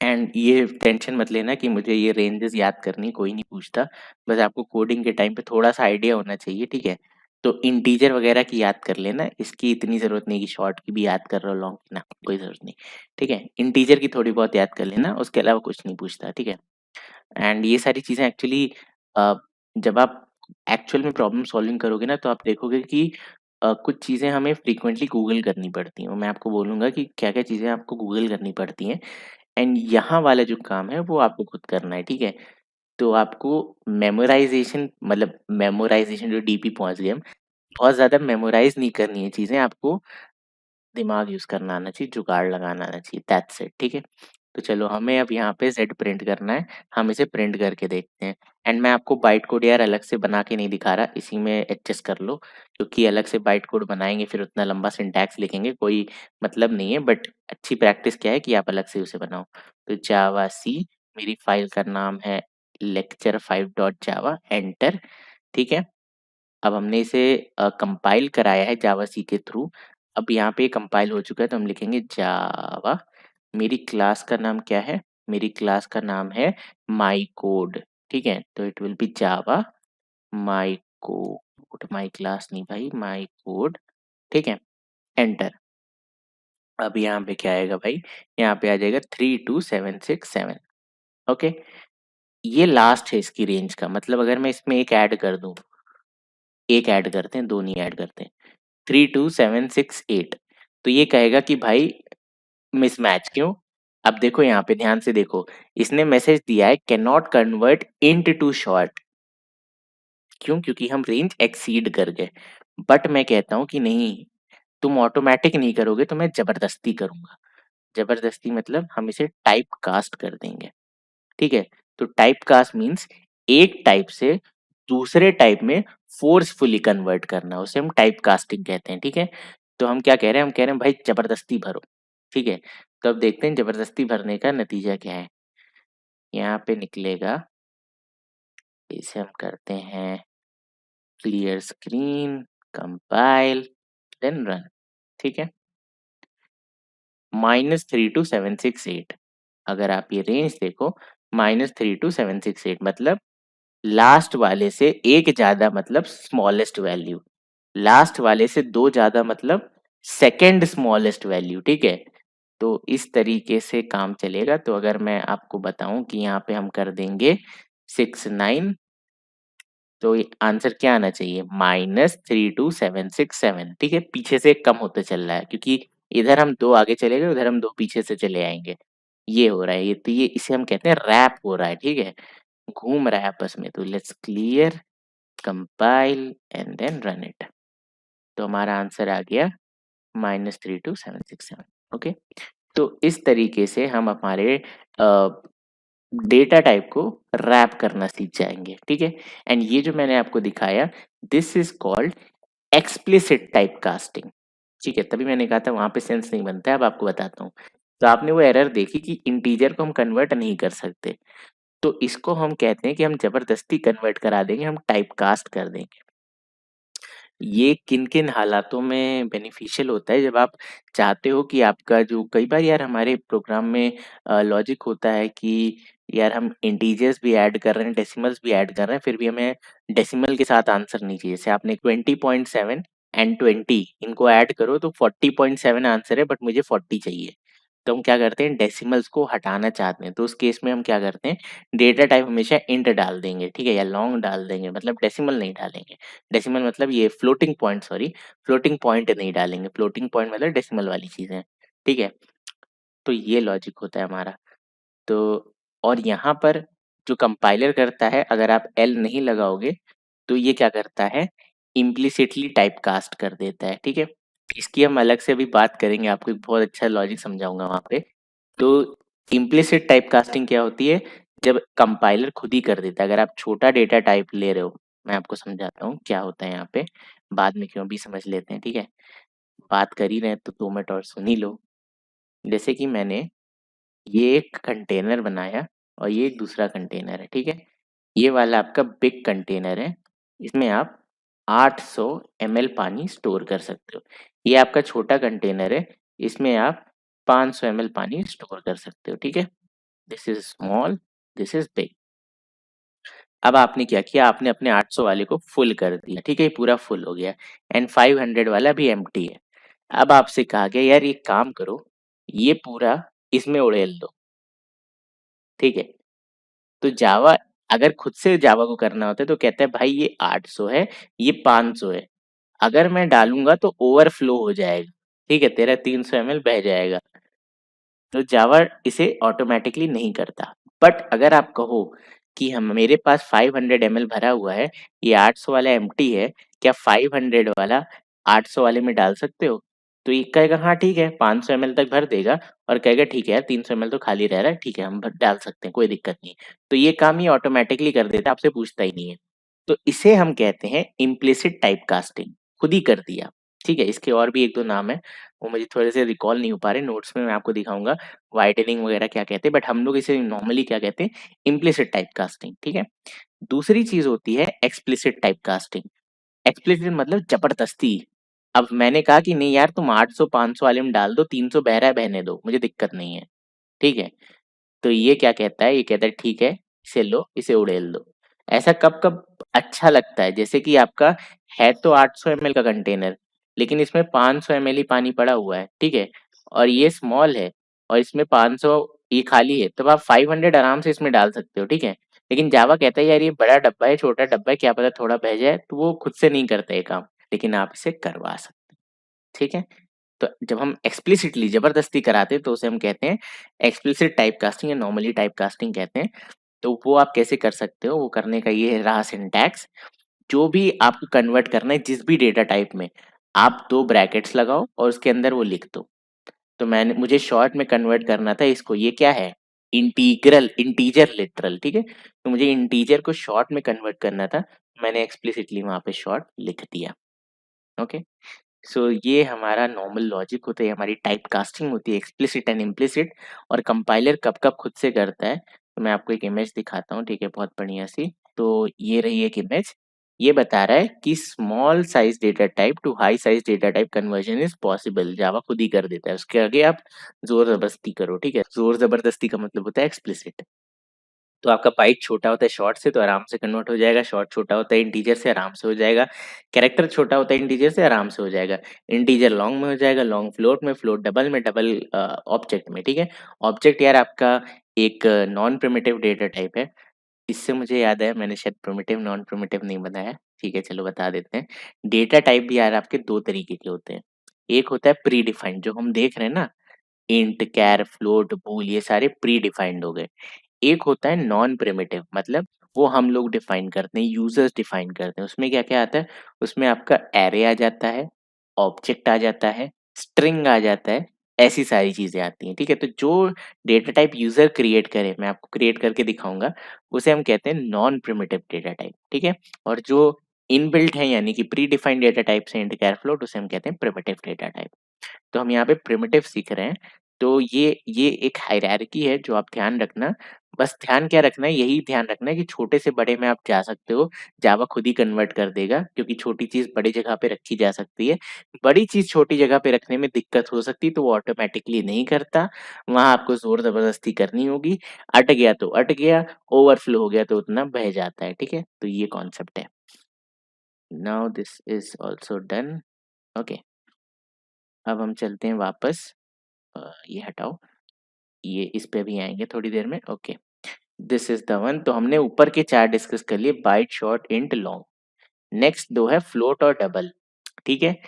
एंड ये टेंशन मत लेना कि मुझे ये रेंजेस याद करनी, कोई नहीं पूछता। बस आपको कोडिंग के टाइम पे थोड़ा सा आइडिया होना चाहिए, ठीक है। तो इंटीजर वगैरह की याद कर लेना, इसकी इतनी ज़रूरत नहीं कि शॉर्ट की भी याद कर रहा हो, लॉन्ग की ना, कोई ज़रूरत नहीं, ठीक है। इंटीजर की थोड़ी बहुत याद कर लेना, उसके अलावा कुछ नहीं पूछता, ठीक है। एंड ये सारी चीज़ें एक्चुअली जब आप एक्चुअल में प्रॉब्लम सॉल्विंग करोगे ना, तो आप देखोगे कि कुछ चीज़ें हमें फ्रीक्वेंटली गूगल करनी पड़ती हैं। और मैं आपको बोलूँगा कि क्या-क्या चीज़ें आपको गूगल करनी पड़ती हैं। एंड यहाँ वाला जो काम है वो आपको खुद करना है, ठीक है। तो आपको मेमोराइज़ेशन, मतलब मेमोराइज़ेशन, जो डीपी पहुँच गए हम, बहुत ज़्यादा मेमोराइज़ नहीं करनी है चीज़ें, आपको दिमाग यूज़ करना आना चाहिए, जुगाड़ लगाना आना चाहिए, दैट्स इट, ठीक है। तो चलो, हमें अब यहाँ पे ज़ेड प्रिंट करना है, हम इसे प्रिंट करके देखते हैं। एंड मैं आपको बाइट कोड यार अलग से बना के नहीं दिखा रहा, इसी में एडजस्ट कर लो, क्योंकि अलग से बाइट कोड बनाएँगे फिर उतना लंबा सिंटैक्स लिखेंगे, कोई मतलब नहीं है। बट अच्छी प्रैक्टिस क्या है कि आप अलग से उसे बनाओ। तो जावा सी, मेरी फाइल का नाम है lecture5.java, एंटर, ठीक है। अब हमने इसे कंपाइल कराया है जावा सी के थ्रू। अब यहाँ पे कंपाइल हो चुका है, तो हम लिखेंगे जावा, मेरी क्लास का नाम क्या है? मेरी क्लास का नाम है माई कोड, ठीक है। तो it will be Java my code, my class नहीं भाई, माई कोड, ठीक है, एंटर। अब यहाँ पे क्या आएगा भाई? यहाँ पे आ जाएगा 32767, ओके। ये लास्ट है इसकी रेंज का, मतलब अगर मैं इसमें एक ऐड कर दूं, एक ऐड करते हैं, दो नहीं ऐड करते हैं, 32768, तो ये कहेगा कि भाई मिसमैच क्यों? अब देखो यहाँ पे ध्यान से देखो, इसने मैसेज दिया है can not convert int to short. क्यों? क्योंकि हम रेंज एक्सीड कर गए। बट मैं कहता हूँ कि नहीं, तुम ऑटोमेटिक नहीं करोगे, तो मैं जबरदस्ती करूंगा। जबरदस्ती मतलब हम इसे टाइप कास्ट कर देंगे, ठीक है। तो टाइप कास्ट मीन्स एक टाइप से दूसरे टाइप में फोर्सफुली कन्वर्ट करना, उसे हम टाइप कास्टिंग कहते हैं, ठीक है। तो हम क्या कह रहे हैं? हम कह रहे हैं भाई जबरदस्ती भरो, ठीक है। तो अब देखते हैं जबरदस्ती भरने का नतीजा क्या है। यहाँ पे निकलेगा, इसे हम करते हैं clear screen, compile, then run, ठीक है। -32768, अगर आप ये रेंज देखो, -32768 मतलब लास्ट वाले से एक ज्यादा मतलब स्मॉलेस्ट वैल्यू, लास्ट वाले से दो ज्यादा मतलब सेकेंड स्मॉलेस्ट वैल्यू, ठीक है। तो इस तरीके से काम चलेगा। तो अगर मैं आपको बताऊं कि यहाँ पे हम कर देंगे 69, तो आंसर क्या आना चाहिए? -32767, ठीक है। पीछे से कम होते चल रहा है, क्योंकि इधर हम दो आगे चले गए, उधर हम दो पीछे से चले आएंगे। ये हो रहा है, ये तो ये इसे हम कहते हैं रैप हो रहा है, ठीक है, घूम रहा है आपस में। तो let's clear, compile and then run it. तो हमारा आंसर आ गया -32767, ओके। तो इस तरीके से हम हमारे डेटा टाइप को रैप करना सीख जाएंगे, ठीक है। एंड ये जो मैंने आपको दिखाया, this is called explicit type casting, ठीक है। तभी मैंने कहा था वहां पे सेंस नहीं बनता है। अब आपको बताता हूँ। तो आपने वो एरर देखी कि इंटीजर को हम कन्वर्ट नहीं कर सकते, तो इसको हम कहते हैं कि हम जबरदस्ती कन्वर्ट करा देंगे, हम टाइप कास्ट कर देंगे। ये किन-किन हालातों में बेनिफिशियल होता है, जब आप चाहते हो कि आपका जो, कई बार यार हमारे प्रोग्राम में लॉजिक होता है कि यार हम इंटीजर्स भी ऐड कर रहे हैं, डेसिमल्स भी ऐड कर रहे हैं, फिर भी हमें डेसिमल के साथ आंसर नहीं चाहिए। जैसे आपने 20.7 एंड 20 इनको ऐड करो तो 40.7 आंसर है, बट मुझे 40 चाहिए। तो हम क्या करते हैं, डेसिमल्स को हटाना चाहते हैं, तो उस केस में हम क्या करते हैं, डेटा टाइप हमेशा इंट डाल देंगे, ठीक है, या लॉन्ग डाल देंगे, मतलब डेसिमल नहीं डालेंगे। डेसिमल मतलब ये floating point, sorry, floating point नहीं डालेंगे, फ्लोटिंग पॉइंट मतलब डेसिमल वाली चीज़ें, ठीक है। तो ये लॉजिक होता है हमारा। तो और यहाँ पर जो कंपाइलर करता है, अगर आप एल नहीं लगाओगे तो ये क्या करता है, इम्प्लिसिटली टाइप कास्ट कर देता है, ठीक है। इसकी हम अलग से अभी बात करेंगे, आपको एक बहुत अच्छा लॉजिक समझाऊंगा वहाँ पे। तो इम्प्लिसिट टाइप कास्टिंग क्या होती है, जब कंपाइलर खुद ही कर देता है। अगर आप छोटा डेटा टाइप ले रहे हो, मैं आपको समझाता हूँ क्या होता है यहाँ पे, बाद में क्यों, भी समझ लेते हैं, ठीक है। बात कर ही रहे हैं तो 2 मिनट और सुन ही लो। जैसे कि मैंने ये एक कंटेनर बनाया और ये एक दूसरा कंटेनर है, ठीक है। ये वाला आपका बिग कंटेनर है, इसमें आप 800 ml पानी स्टोर कर सकते हो। ये आपका छोटा कंटेनर है, इसमें आप 500 ml पानी स्टोर कर सकते हो, ठीक है। This is small, this is big. अब आपने क्या किया, आपने अपने 800 वाले को फुल कर दिया, ठीक है, ये पूरा फुल हो गया, एंड 500 वाला भी एम्प्टी है। अब आपसे कहा गया यार ये काम करो, ये पूरा इसमें उड़ेल दो, ठीक है। तो जावा अगर खुद से जावा को करना होता है तो कहता है भाई ये 800 है, ये 500 है, अगर मैं डालूंगा तो ओवरफ्लो हो जाएगा, ठीक है, तेरा 300 ml बह जाएगा। तो जावा इसे ऑटोमेटिकली नहीं करता। बट अगर आप कहो कि हम मेरे पास 500 ml भरा हुआ है, ये 800 वाला एम्प्टी है, क्या 500 वाला 800 वाले में डाल सकते हो? तो ये कहेगा हाँ ठीक है, 500 ml तक भर देगा और कहेगा ठीक है यार 300 ml तो खाली रह रहा है, ठीक है हम डाल सकते हैं, कोई दिक्कत नहीं। तो ये काम ये ऑटोमेटिकली कर देता है, आपसे पूछता ही नहीं है। तो इसे हम कहते हैं इम्प्लिसिट टाइप कास्टिंग, खुद ही कर दिया, ठीक है। इसके और भी एक दो नाम है, वो मुझे थोड़े से रिकॉल नहीं हो पा रहे, नोट्स में मैं आपको दिखाऊंगा वाइडनिंग वगैरह क्या कहते हैं, बट हम लोग इसे नॉर्मली क्या कहते हैं, इम्प्लिसिट टाइप कास्टिंग, ठीक है। दूसरी चीज होती है एक्सप्लिसिट टाइप कास्टिंग। एक्सप्लिसिट मतलब जबरदस्ती। अब मैंने कहा कि नहीं यार तुम 800 500 वाले में डाल दो, 300 बह रहा है बहने दो, मुझे दिक्कत नहीं है, ठीक है। तो ये क्या कहता है, ये कहता है ठीक है, इसे लो, इसे उड़ेल दो। ऐसा कब कब अच्छा लगता है, जैसे कि आपका है तो 800 ml का कंटेनर, लेकिन इसमें 500 ml ही पानी पड़ा हुआ है, ठीक है, और ये स्मॉल है और इसमें 500 ये खाली है, तब आप 500 आराम से इसमें डाल सकते हो, ठीक है। लेकिन जावा कहता है यार ये बड़ा डब्बा है, छोटा डब्बा है, क्या पता थोड़ा बह जाए, तो वो खुद से नहीं करता ये काम, लेकिन आप इसे करवा सकते हैं, ठीक है। तो जब हम एक्सप्लिसिटली जबरदस्ती कराते हैं तो उसे हम कहते हैं एक्सप्लिसिट टाइप कास्टिंग या नॉर्मली टाइप कास्टिंग कहते हैं। तो वो आप कैसे कर सकते हो, वो करने का ये रहा सिंटैक्स। जो भी आपको कन्वर्ट करना है जिस भी डेटा टाइप में, आप 2 ब्रैकेट्स लगाओ और उसके अंदर वो लिख दो। तो मैंने मुझे शॉर्ट में कन्वर्ट करना था इसको, ये क्या है, इंटीग्रल, इंटीजर लिटरल, ठीक है। तो मुझे इंटीजर को शॉर्ट में कन्वर्ट करना था, मैंने एक्सप्लिसिटली वहाँ पे शॉर्ट लिख दिया, ओके। सो ये हमारा नॉर्मल लॉजिक होता है, हमारी टाइप कास्टिंग होती है एक्सप्लिसिट एंड इम्प्लिसिट। और कंपाइलर कब कब खुद से करता है, तो मैं आपको एक इमेज दिखाता हूँ, ठीक है, बहुत बढ़िया सी। तो ये रही एक इमेज, ये बता रहा है कि small size data type to high size data type conversion is possible, Java खुद ही कर देता है, उसके आगे आप जोर जबरदस्ती करो, ठीक है। जोर जबरदस्ती का मतलब होता है एक्सप्लिसिट। तो आपका बाइट छोटा होता है शॉर्ट से, तो आराम से कन्वर्ट हो जाएगा, शॉर्ट छोटा होता है इंटीजर से, आराम से हो जाएगा। कैरेक्टर छोटा होता है इंटीजर से, आराम से हो जाएगा। इंटीजर लॉन्ग में हो जाएगा, लॉन्ग फ्लोट में, फ्लोट डबल में, डबल ऑब्जेक्ट में, ठीक है। ऑब्जेक्ट यार आपका एक नॉन प्रिमिटिव डेटा टाइप है। इससे मुझे याद है मैंने शायद प्रिमिटिव नॉन प्रिमिटिव नहीं बनाया, ठीक है, चलो बता देते हैं। डेटा टाइप भी यार आपके दो तरीके के होते हैं। एक होता है प्री डिफाइंड, जो हम देख रहे हैं ना, इंट, कैर, फ्लोट, बूल, ये सारे प्री डिफाइंड हो गए। एक होता है नॉन प्रिमिटिव, मतलब वो हम लोग डिफाइन करते हैं, यूजर्स डिफाइन करते हैं। उसमें क्या क्या आता है, उसमें आपका एरे आ जाता है, ऑब्जेक्ट आ जाता है, स्ट्रिंग आ जाता है, ऐसी सारी चीजें आती हैं, ठीक है। तो जो डेटा टाइप यूजर क्रिएट करे, मैं आपको क्रिएट करके दिखाऊंगा, उसे हम कहते हैं नॉन प्रिमिटिव डेटा टाइप, ठीक है। और जो इनबिल्ट है यानी कि प्री डिफाइंड डेटा टाइप से इंट, कैर, फ्लोट, उसे हम कहते हैं प्रिमिटिव डेटा टाइप। तो हम यहाँ पे प्रिमिटिव सीख रहे हैं। तो ये एक हायरार्की है जो आप ध्यान रखना। बस ध्यान क्या रखना है, यही ध्यान रखना है कि छोटे से बड़े में आप जा सकते हो, जावा खुद ही कन्वर्ट कर देगा, क्योंकि छोटी चीज़ बड़ी जगह पे रखी जा सकती है। बड़ी चीज़ छोटी जगह पे रखने में दिक्कत हो सकती है, तो वो ऑटोमैटिकली नहीं करता, वहाँ आपको ज़ोर-ज़बरदस्ती करनी होगी। अट गया तो अट गया, ओवरफ्लो हो गया तो उतना बह जाता है, ठीक है? तो ये कॉन्सेप्ट है। Now this is also done, okay. अब हम चलते हैं वापस, ये हटाओ। ये इस पे भी आएंगे थोड़ी देर में। Okay, this is the one. तो हमने ऊपर के 4 डिस्कस कर लिए, byte, short, int, long. Next 2 है फ्लोट और डबल। ठीक है,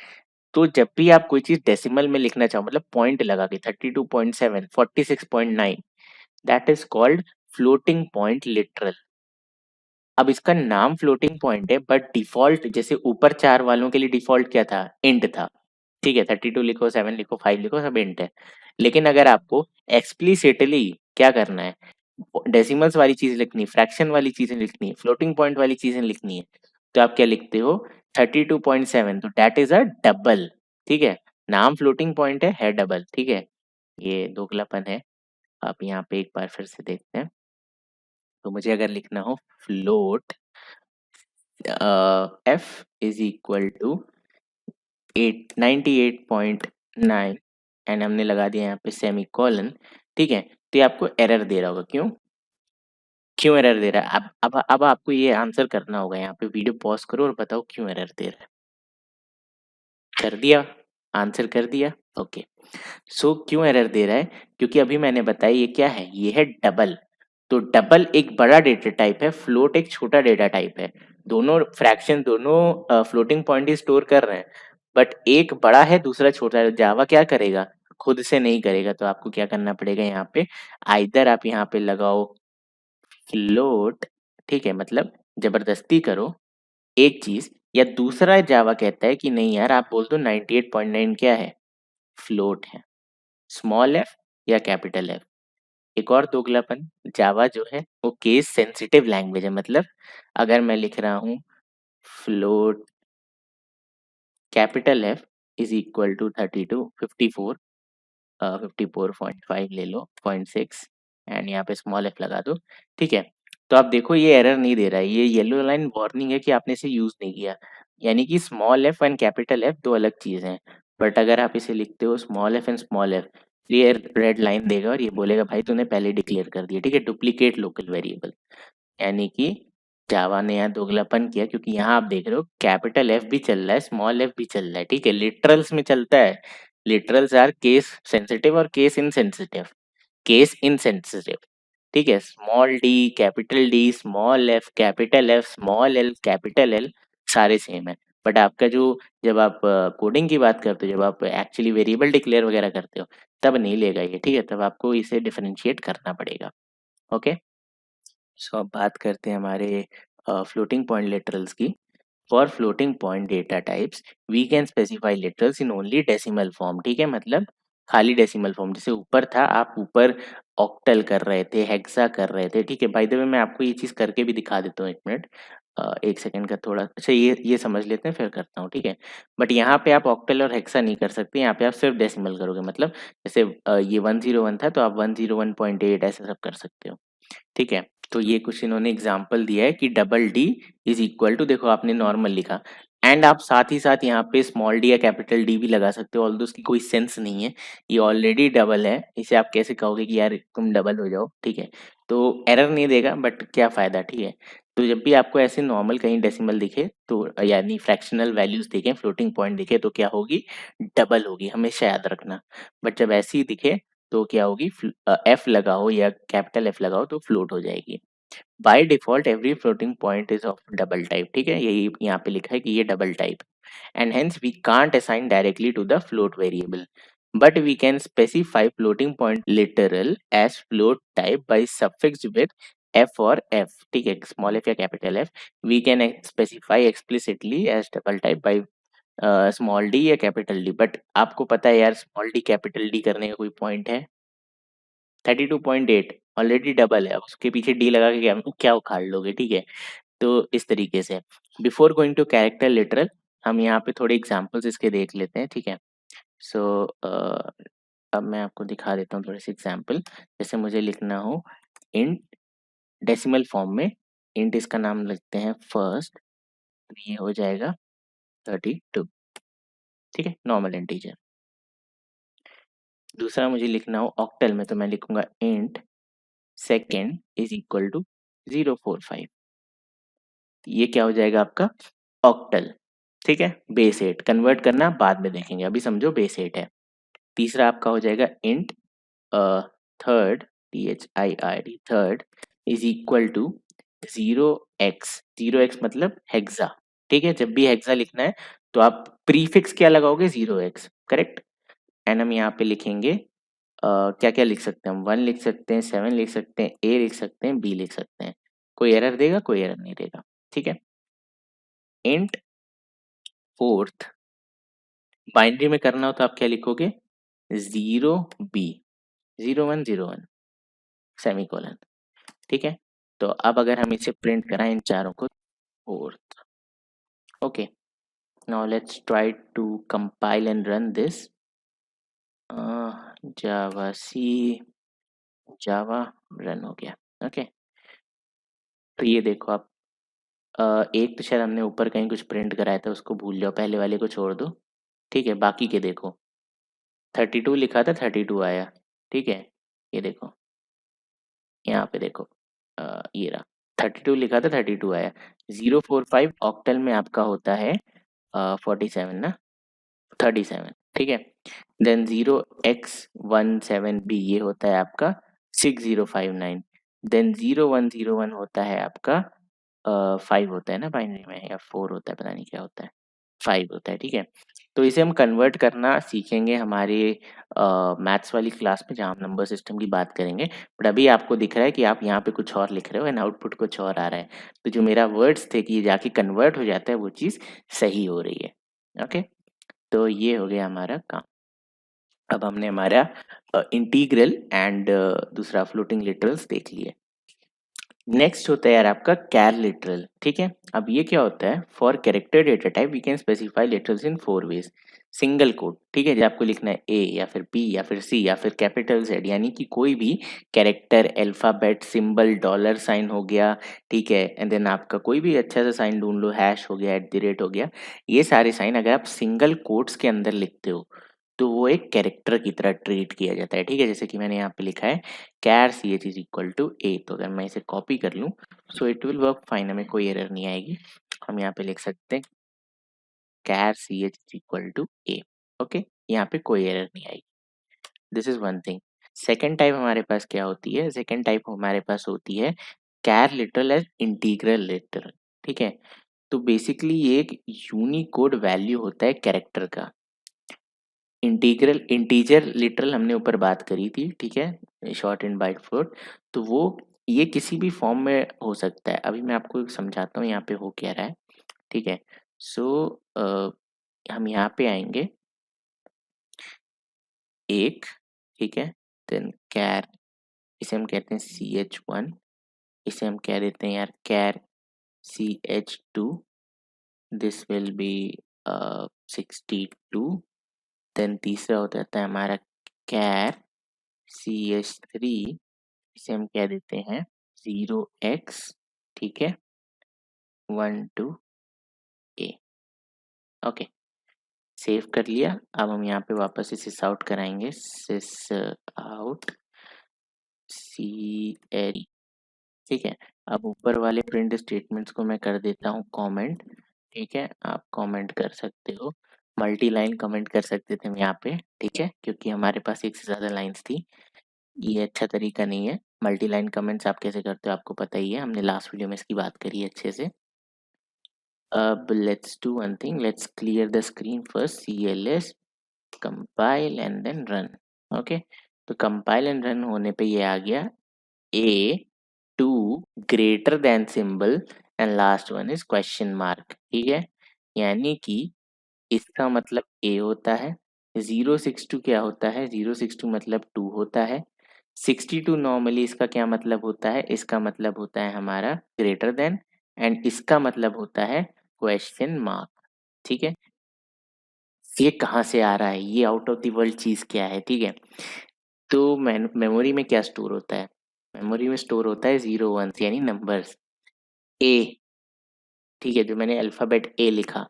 तो जब भी आप कोई चीज डेसिमल में लिखना चाहो, मतलब पॉइंट लगा के 32.7, 46.9, that is called floating point literal. अब इसका नाम फ्लोटिंग पॉइंट है, बट डिफॉल्ट जैसे ऊपर 4 वालों के लिए डिफॉल्ट क्या था, इंट था। ठीक है, 32 लिखो, 7 लिखो, 5 लिखो, सब इंट है। लेकिन अगर आपको एक्सप्लिसिटली क्या करना है, डेसिमल्स वाली चीज लिखनी, फ्रैक्शन वाली चीजें लिखनी है, फ्लोटिंग पॉइंट वाली चीजें लिखनी है, तो आप क्या लिखते हो, 32.7, तो दैट इज अ डबल। ठीक है, नाम फ्लोटिंग पॉइंट है डबल। ठीक है, ये दोगलापन है। आप यहाँ पे एक बार फिर से देखते हैं। तो मुझे अगर लिखना हो float f is equal to 98.9 and हमने लगा दिया यहाँ पे सेमी कॉलन। ठीक है, तो ये आपको एरर दे रहा होगा। क्यों क्यों एरर दे रहा है? अब आपको ये आंसर करना होगा। यहाँ पे वीडियो पॉज करो और बताओ क्यों एरर दे रहा है। कर दिया, आंसर कर दिया। ओके, सो क्यों एरर दे रहा है? क्योंकि अभी मैंने बताया ये क्या है, ये है डबल। तो डबल एक बड़ा डेटा टाइप है, फ्लोट एक छोटा डेटा टाइप है। दोनों फ्रैक्शन, दोनों फ्लोटिंग पॉइंट ही स्टोर कर रहे हैं, बट एक बड़ा है दूसरा छोटा है। जावा क्या करेगा, खुद से नहीं करेगा। तो आपको क्या करना पड़ेगा यहाँ पे, आइदर आप यहाँ पे लगाओ फ्लोट, ठीक है, मतलब जबरदस्ती करो एक चीज, या दूसरा जावा कहता है कि नहीं यार, आप बोल दो 98.9 क्या है, फ्लोट है, स्मॉल एफ या कैपिटल एफ। एक और दोगलापन, जावा जो है वो केस सेंसिटिव लैंग्वेज है। मतलब अगर मैं लिख रहा हूँ float capital F is equal to 32, 54, 54.5 ले लो, 0.6, एंड यहाँ पे स्मॉल एफ लगा दो। ठीक है, तो आप देखो ये एरर नहीं दे रहा है, ये येलो लाइन वार्निंग है कि आपने इसे यूज नहीं किया। यानी कि small F and capital F दो अलग चीज हैं। बट अगर आप इसे लिखते हो small F and small F, ये रेड लाइन देगा और ये बोलेगा भाई तूने पहले डिक्लेयर कर दिया। ठीक है, डुप्लीकेट लोकल वेरिएबल। यानी कि जावा ने यहाँ दोगलापन किया, क्योंकि यहाँ आप देख रहे हो कैपिटल एफ भी चल रहा है, स्मॉल एफ भी चल रहा है। ठीक है, लिटरल्स में चलता है। लिटरल्स आर केस सेंसिटिव और केस इनसेंसिटिव। केस इनसेंसिटिव, ठीक है, small D, small F, capital F, small L, capital L, सारे सेम है। बट आपका जो, जब आप कोडिंग की बात करते हो, जब आप एक्चुअली वेरिएबल डिक्लेयर वगैरह करते हो, तब नहीं लेगा ये। ठीक है, तब आपको इसे डिफरेंशिएट करना पड़ेगा। ओके, सो अब बात करते हैं हमारे फ्लोटिंग पॉइंट लिटरल्स की। For floating point data types we can specify literals in only decimal form. ठीक है, मतलब खाली डेसिमल फॉर्म। जैसे ऊपर था, आप ऊपर ऑक्टल कर रहे थे, हेक्सा कर रहे थे। ठीक है, बाय द वे मैं आपको ये चीज करके भी दिखा देता हूँ, एक मिनट, एक सेकंड का थोड़ा, अच्छा ये समझ लेते हैं फिर करता हूँ। ठीक है, बट यहाँ पे आप ऑक्टल और हेक्सा नहीं कर सकते, यहाँ पे आप सिर्फ डेसिमल करोगे। मतलब जैसे ये 101 था, तो आप 101.8 ऐसे सब कर सकते हो। ठीक है, तो ये कुछ इन्होंने एग्जाम्पल दिया है कि double D is equal to, देखो आपने नॉर्मल लिखा, एंड आप साथ ही साथ यहाँ पे स्मॉल डी या कैपिटल डी भी लगा सकते हो, ऑल्दो उसकी कोई सेंस नहीं है, ये ऑलरेडी डबल है, इसे आप कैसे कहोगे कि यार तुम डबल हो जाओ। ठीक है, तो एरर नहीं देगा, बट क्या फायदा। ठीक है, तो जब भी आपको ऐसे नॉर्मल कहीं डेसिमल दिखे, तो यानी फ्रैक्शनल वैल्यूज दिखे, फ्लोटिंग पॉइंट दिखे, तो क्या होगी, डबल होगी, हमेशा याद रखना। बट जब ऐसी ही दिखे, तो क्या होगी, एफ लगाओ या कैपिटल एफ लगाओ तो फ्लोट हो जाएगी। By default every floating point is of double type. ठीक है, यही यहाँ पे लिखा है कि ये double type, and hence we can't assign directly to the float variable, but we can specify floating point literal as float type by suffix with f or f. ठीक है, small f या capital F we can specify explicitly as double type by small d या capital D। but आपको पता है यार, small d capital D करने का कोई पॉइंट है? 32.8 ऑलरेडी डबल है, उसके पीछे डी लगा के क्या क्या उखाड़ लोगे। ठीक है, तो इस तरीके से before going to character literal, हम यहाँ पे थोड़े एग्जांपल्स इसके देख लेते हैं। ठीक है, सो अब मैं आपको दिखा देता हूँ थोड़े से एग्जांपल। जैसे मुझे लिखना हो इंट डेसिमल फॉर्म में, इंट इसका नाम लिखते हैं फर्स्ट, तो ये हो जाएगा 32। ठीक है, नॉर्मल इंटीजर। दूसरा मुझे लिखना हो ऑक्टल में, तो मैं लिखूंगा int second is equal to 045। ये क्या हो जाएगा आपका, ऑक्टल। ठीक है, बेस 8 कन्वर्ट करना बाद में देखेंगे, अभी समझो बेस 8 है। तीसरा आपका हो जाएगा int third THIRD third is equal to 0x मतलब हेक्सा। ठीक है, जब भी हेक्सा लिखना है तो आप प्रीफिक्स क्या लगाओगे 0x, करेक्ट। एंड हम यहाँ पे लिखेंगे क्या क्या लिख सकते हैं हम, 1 लिख सकते हैं, 7 लिख सकते हैं, A लिख सकते हैं, B लिख सकते हैं। कोई एरर देगा? कोई एरर नहीं देगा। ठीक है। इंट फोर्थ बाइनरी में करना हो तो आप क्या लिखोगे 0B 0101 सेमीकोलन। ठीक है, तो अब अगर हम इसे प्रिंट कराएं इन चारों को, fourth. Okay, now let's try to compile and run this. Javac Java run हो गया। ओके, तो ये देखो आप, एक तो शायद हमने ऊपर कहीं कुछ प्रिंट कराया था, उसको भूल जाओ, पहले वाले को छोड़ दो। ठीक है, बाकी के देखो, 32 लिखा था, 32 आया। ठीक है, ये देखो, यहाँ पे देखो, ये रहा, 32 लिखा था, 32 आया। 045 ऑक्टल में आपका होता है 47 ना, 37। ठीक है, देन 0x17b ये होता है आपका 6059। देन 0101 होता है आपका 5 होता है ना बाइनरी में, या 4 होता है, पता नहीं क्या होता है, 5 होता है। ठीक है, तो इसे हम कन्वर्ट करना सीखेंगे हमारे मैथ्स वाली क्लास में, जहाँ हम नंबर सिस्टम की बात करेंगे। बट अभी आपको दिख रहा है कि आप यहाँ पे कुछ और लिख रहे हो एंड आउटपुट कुछ और आ रहा है। तो जो मेरा वर्ड्स थे कि ये जाके कन्वर्ट हो जाता है, वो चीज़ सही हो रही है। ओके, तो ये हो गया हमारा काम। अब हमने हमारा इंटीग्रल एंड दूसरा फ्लोटिंग लिटरल्स देख लिए। नेक्स्ट होता है यार आपका कैर लिटरल। ठीक है, अब ये क्या होता है, for character data type we can specify literals in 4 ways. Single quote, ठीक है, जब आपको लिखना है ए या फिर बी या फिर सी या फिर कैपिटल जेड, यानी कि कोई भी character, alphabet, symbol, dollar sign हो गया, ठीक है, एंड देन आपका कोई भी अच्छा सा साइन ढूंढ लो, हैश हो गया, @ हो गया, ये सारे साइन अगर आप सिंगल कोट्स के अंदर लिखते हो तो वो एक कैरेक्टर की तरह ट्रीट किया जाता है। ठीक है, जैसे कि मैंने यहाँ पे लिखा है char C H is equal to A, तो अगर मैं इसे कॉपी कर लूँ so it will work fine, हमें कोई एरर नहीं आएगी। हम यहाँ पे लिख सकते हैं char C H is equal to A. Okay, यहाँ पे कोई एरर नहीं आएगी। This is one thing. Second type हमारे पास क्या होती है, सेकेंड टाइप हमारे पास होती है कैर लिटरल एज इंटीग्रल लिटरल। ठीक है, तो बेसिकली ये एक यूनिकोड वैल्यू होता है कैरेक्टर का। इंटीग्रल इंटीजर लिटरल हमने ऊपर बात करी थी, ठीक है, शॉर्ट एंड बाइट फ्लोट, तो वो ये किसी भी फॉर्म में हो सकता है। अभी मैं आपको समझाता हूँ यहाँ पे हो क्या रहा है। ठीक है, सो हम यहाँ पे आएंगे एक, ठीक है, देन कैर, इसे हम कहते हैं CH1, इसे हम कह देते हैं यार char CH2, this will be 62। Then तीसरा हो जाता है हमारा कैर CH3, इसे हम कह देते हैं 0x, ठीक है, 12a। ओके, सेव कर लिया। अब हम यहाँ पे वापस से सिस आउट कराएंगे, सिस आउट CL। ठीक है, अब ऊपर वाले प्रिंट स्टेटमेंट्स को मैं कर देता हूँ कमेंट। ठीक है, आप कमेंट कर सकते हो, मल्टी लाइन कमेंट कर सकते थे हम यहाँ पे, ठीक है, क्योंकि हमारे पास एक से ज़्यादा लाइंस थी। ये अच्छा तरीका नहीं है। मल्टी लाइन कमेंट्स आप कैसे करते हो आपको पता ही है, हमने लास्ट वीडियो में इसकी बात करी है अच्छे से। अब let's do one thing, let's clear the screen first, CLS compile and then run. Okay, तो कंपाइल एंड रन होने पे ये आ गया A2 greater than symbol and last one is question mark. ठीक है, यानी कि इसका मतलब A होता है, 062 क्या होता है, 062 मतलब 2 होता है, 62 नॉर्मली इसका क्या मतलब होता है, इसका मतलब होता है हमारा ग्रेटर देन, एंड इसका मतलब होता है क्वेश्चन मार्क। ठीक है, ये कहाँ से आ रहा है, ये आउट ऑफ द वर्ल्ड चीज क्या है। ठीक है, तो मेमोरी में क्या स्टोर होता है, मेमोरी में स्टोर होता है 0 1 यानी नंबर्स। ए, ठीक है, जो मैंने अल्फाबेट ए लिखा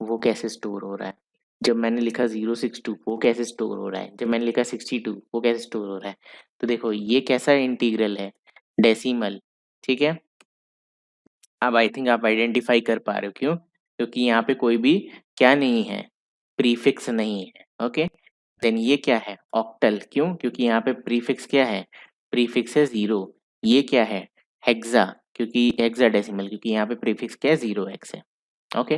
वो कैसे स्टोर हो रहा है, जब मैंने लिखा 062 वो कैसे स्टोर हो रहा है, जब मैंने लिखा 62 वो कैसे स्टोर हो रहा है। तो देखो ये कैसा इंटीग्रल है, डेसिमल। ठीक है, अब आई थिंक आप आइडेंटिफाई कर पा रहे हो, क्यों, क्योंकि यहाँ पे कोई भी क्या नहीं है, प्रीफिक्स नहीं है। ओके, देन ये क्या है ऑक्टल, क्यों? क्योंकि यहाँ पे प्रीफिक्स क्या है, प्रीफिक्स है 0। ये क्या है हेक्सा, क्योंकि हेक्साडेसिमल, क्योंकि यहाँ पे प्रीफिक्स क्या है 0x है। ओके,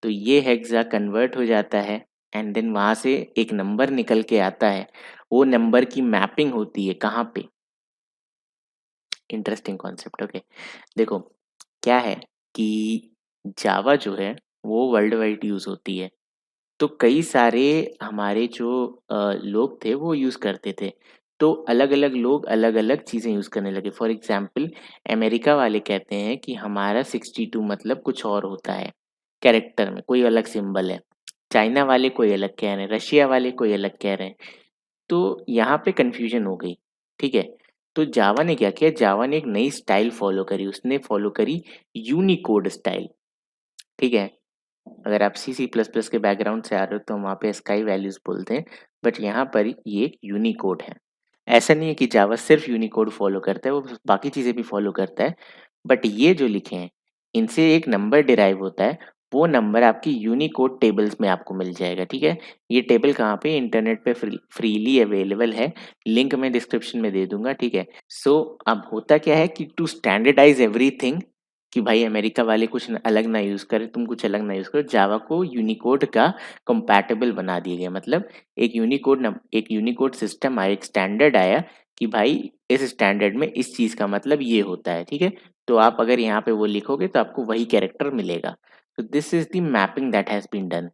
तो ये हेक्सा कन्वर्ट हो जाता है एंड देन वहां से एक नंबर निकल के आता है। वो नंबर की मैपिंग होती है कहाँ पे, इंटरेस्टिंग कॉन्सेप्ट। ओके, देखो क्या है कि जावा जो है वो वर्ल्ड वाइड यूज होती है, तो कई सारे हमारे जो लोग थे वो यूज करते थे, तो अलग अलग लोग अलग अलग चीजें यूज करने लगे। फॉर एग्जाम्पल अमेरिका वाले कहते हैं कि हमारा 62 मतलब कुछ और होता है, कैरेक्टर में कोई अलग सिंबल है। चाइना वाले कोई अलग कह रहे हैं, रशिया वाले कोई अलग कह रहे हैं, तो यहाँ पे कंफ्यूजन हो गई। ठीक है, तो जावा ने क्या किया, जावा ने एक नई स्टाइल फॉलो करी, उसने फॉलो करी यूनिकोड स्टाइल। ठीक है, अगर आप सी सी प्लस प्लस के बैकग्राउंड से आ रहे हो तो वहाँ पे स्काई वैल्यूज बोलते हैं, बट यहाँ पर ये एक यूनिकोड है। ऐसा नहीं है कि जावा सिर्फ यूनिकोड फॉलो करता है, वो बाकी चीज़ें भी फॉलो करता है, बट ये जो लिखे हैं इनसे एक नंबर डिराइव होता है, वो नंबर आपकी यूनिकोड टेबल्स में आपको मिल जाएगा। ठीक है, ये टेबल कहाँ पे, इंटरनेट पे फ्रीली अवेलेबल है, लिंक मैं डिस्क्रिप्शन में दे दूंगा। ठीक है, सो अब होता क्या है कि टू स्टैंडर्डाइज एवरीथिंग, कि भाई अमेरिका वाले कुछ अलग ना यूज करें, तुम कुछ अलग ना यूज करो, जावा को यूनिकोड का कंपैटिबल बना दिया गया। मतलब एक यूनिकोड सिस्टम आया, एक स्टैंडर्ड आया कि भाई इस स्टैंडर्ड में इस चीज का मतलब ये होता है। ठीक है, तो आप अगर यहाँ पे वो लिखोगे तो आपको वही कैरेक्टर मिलेगा। तो this is the mapping that has been done.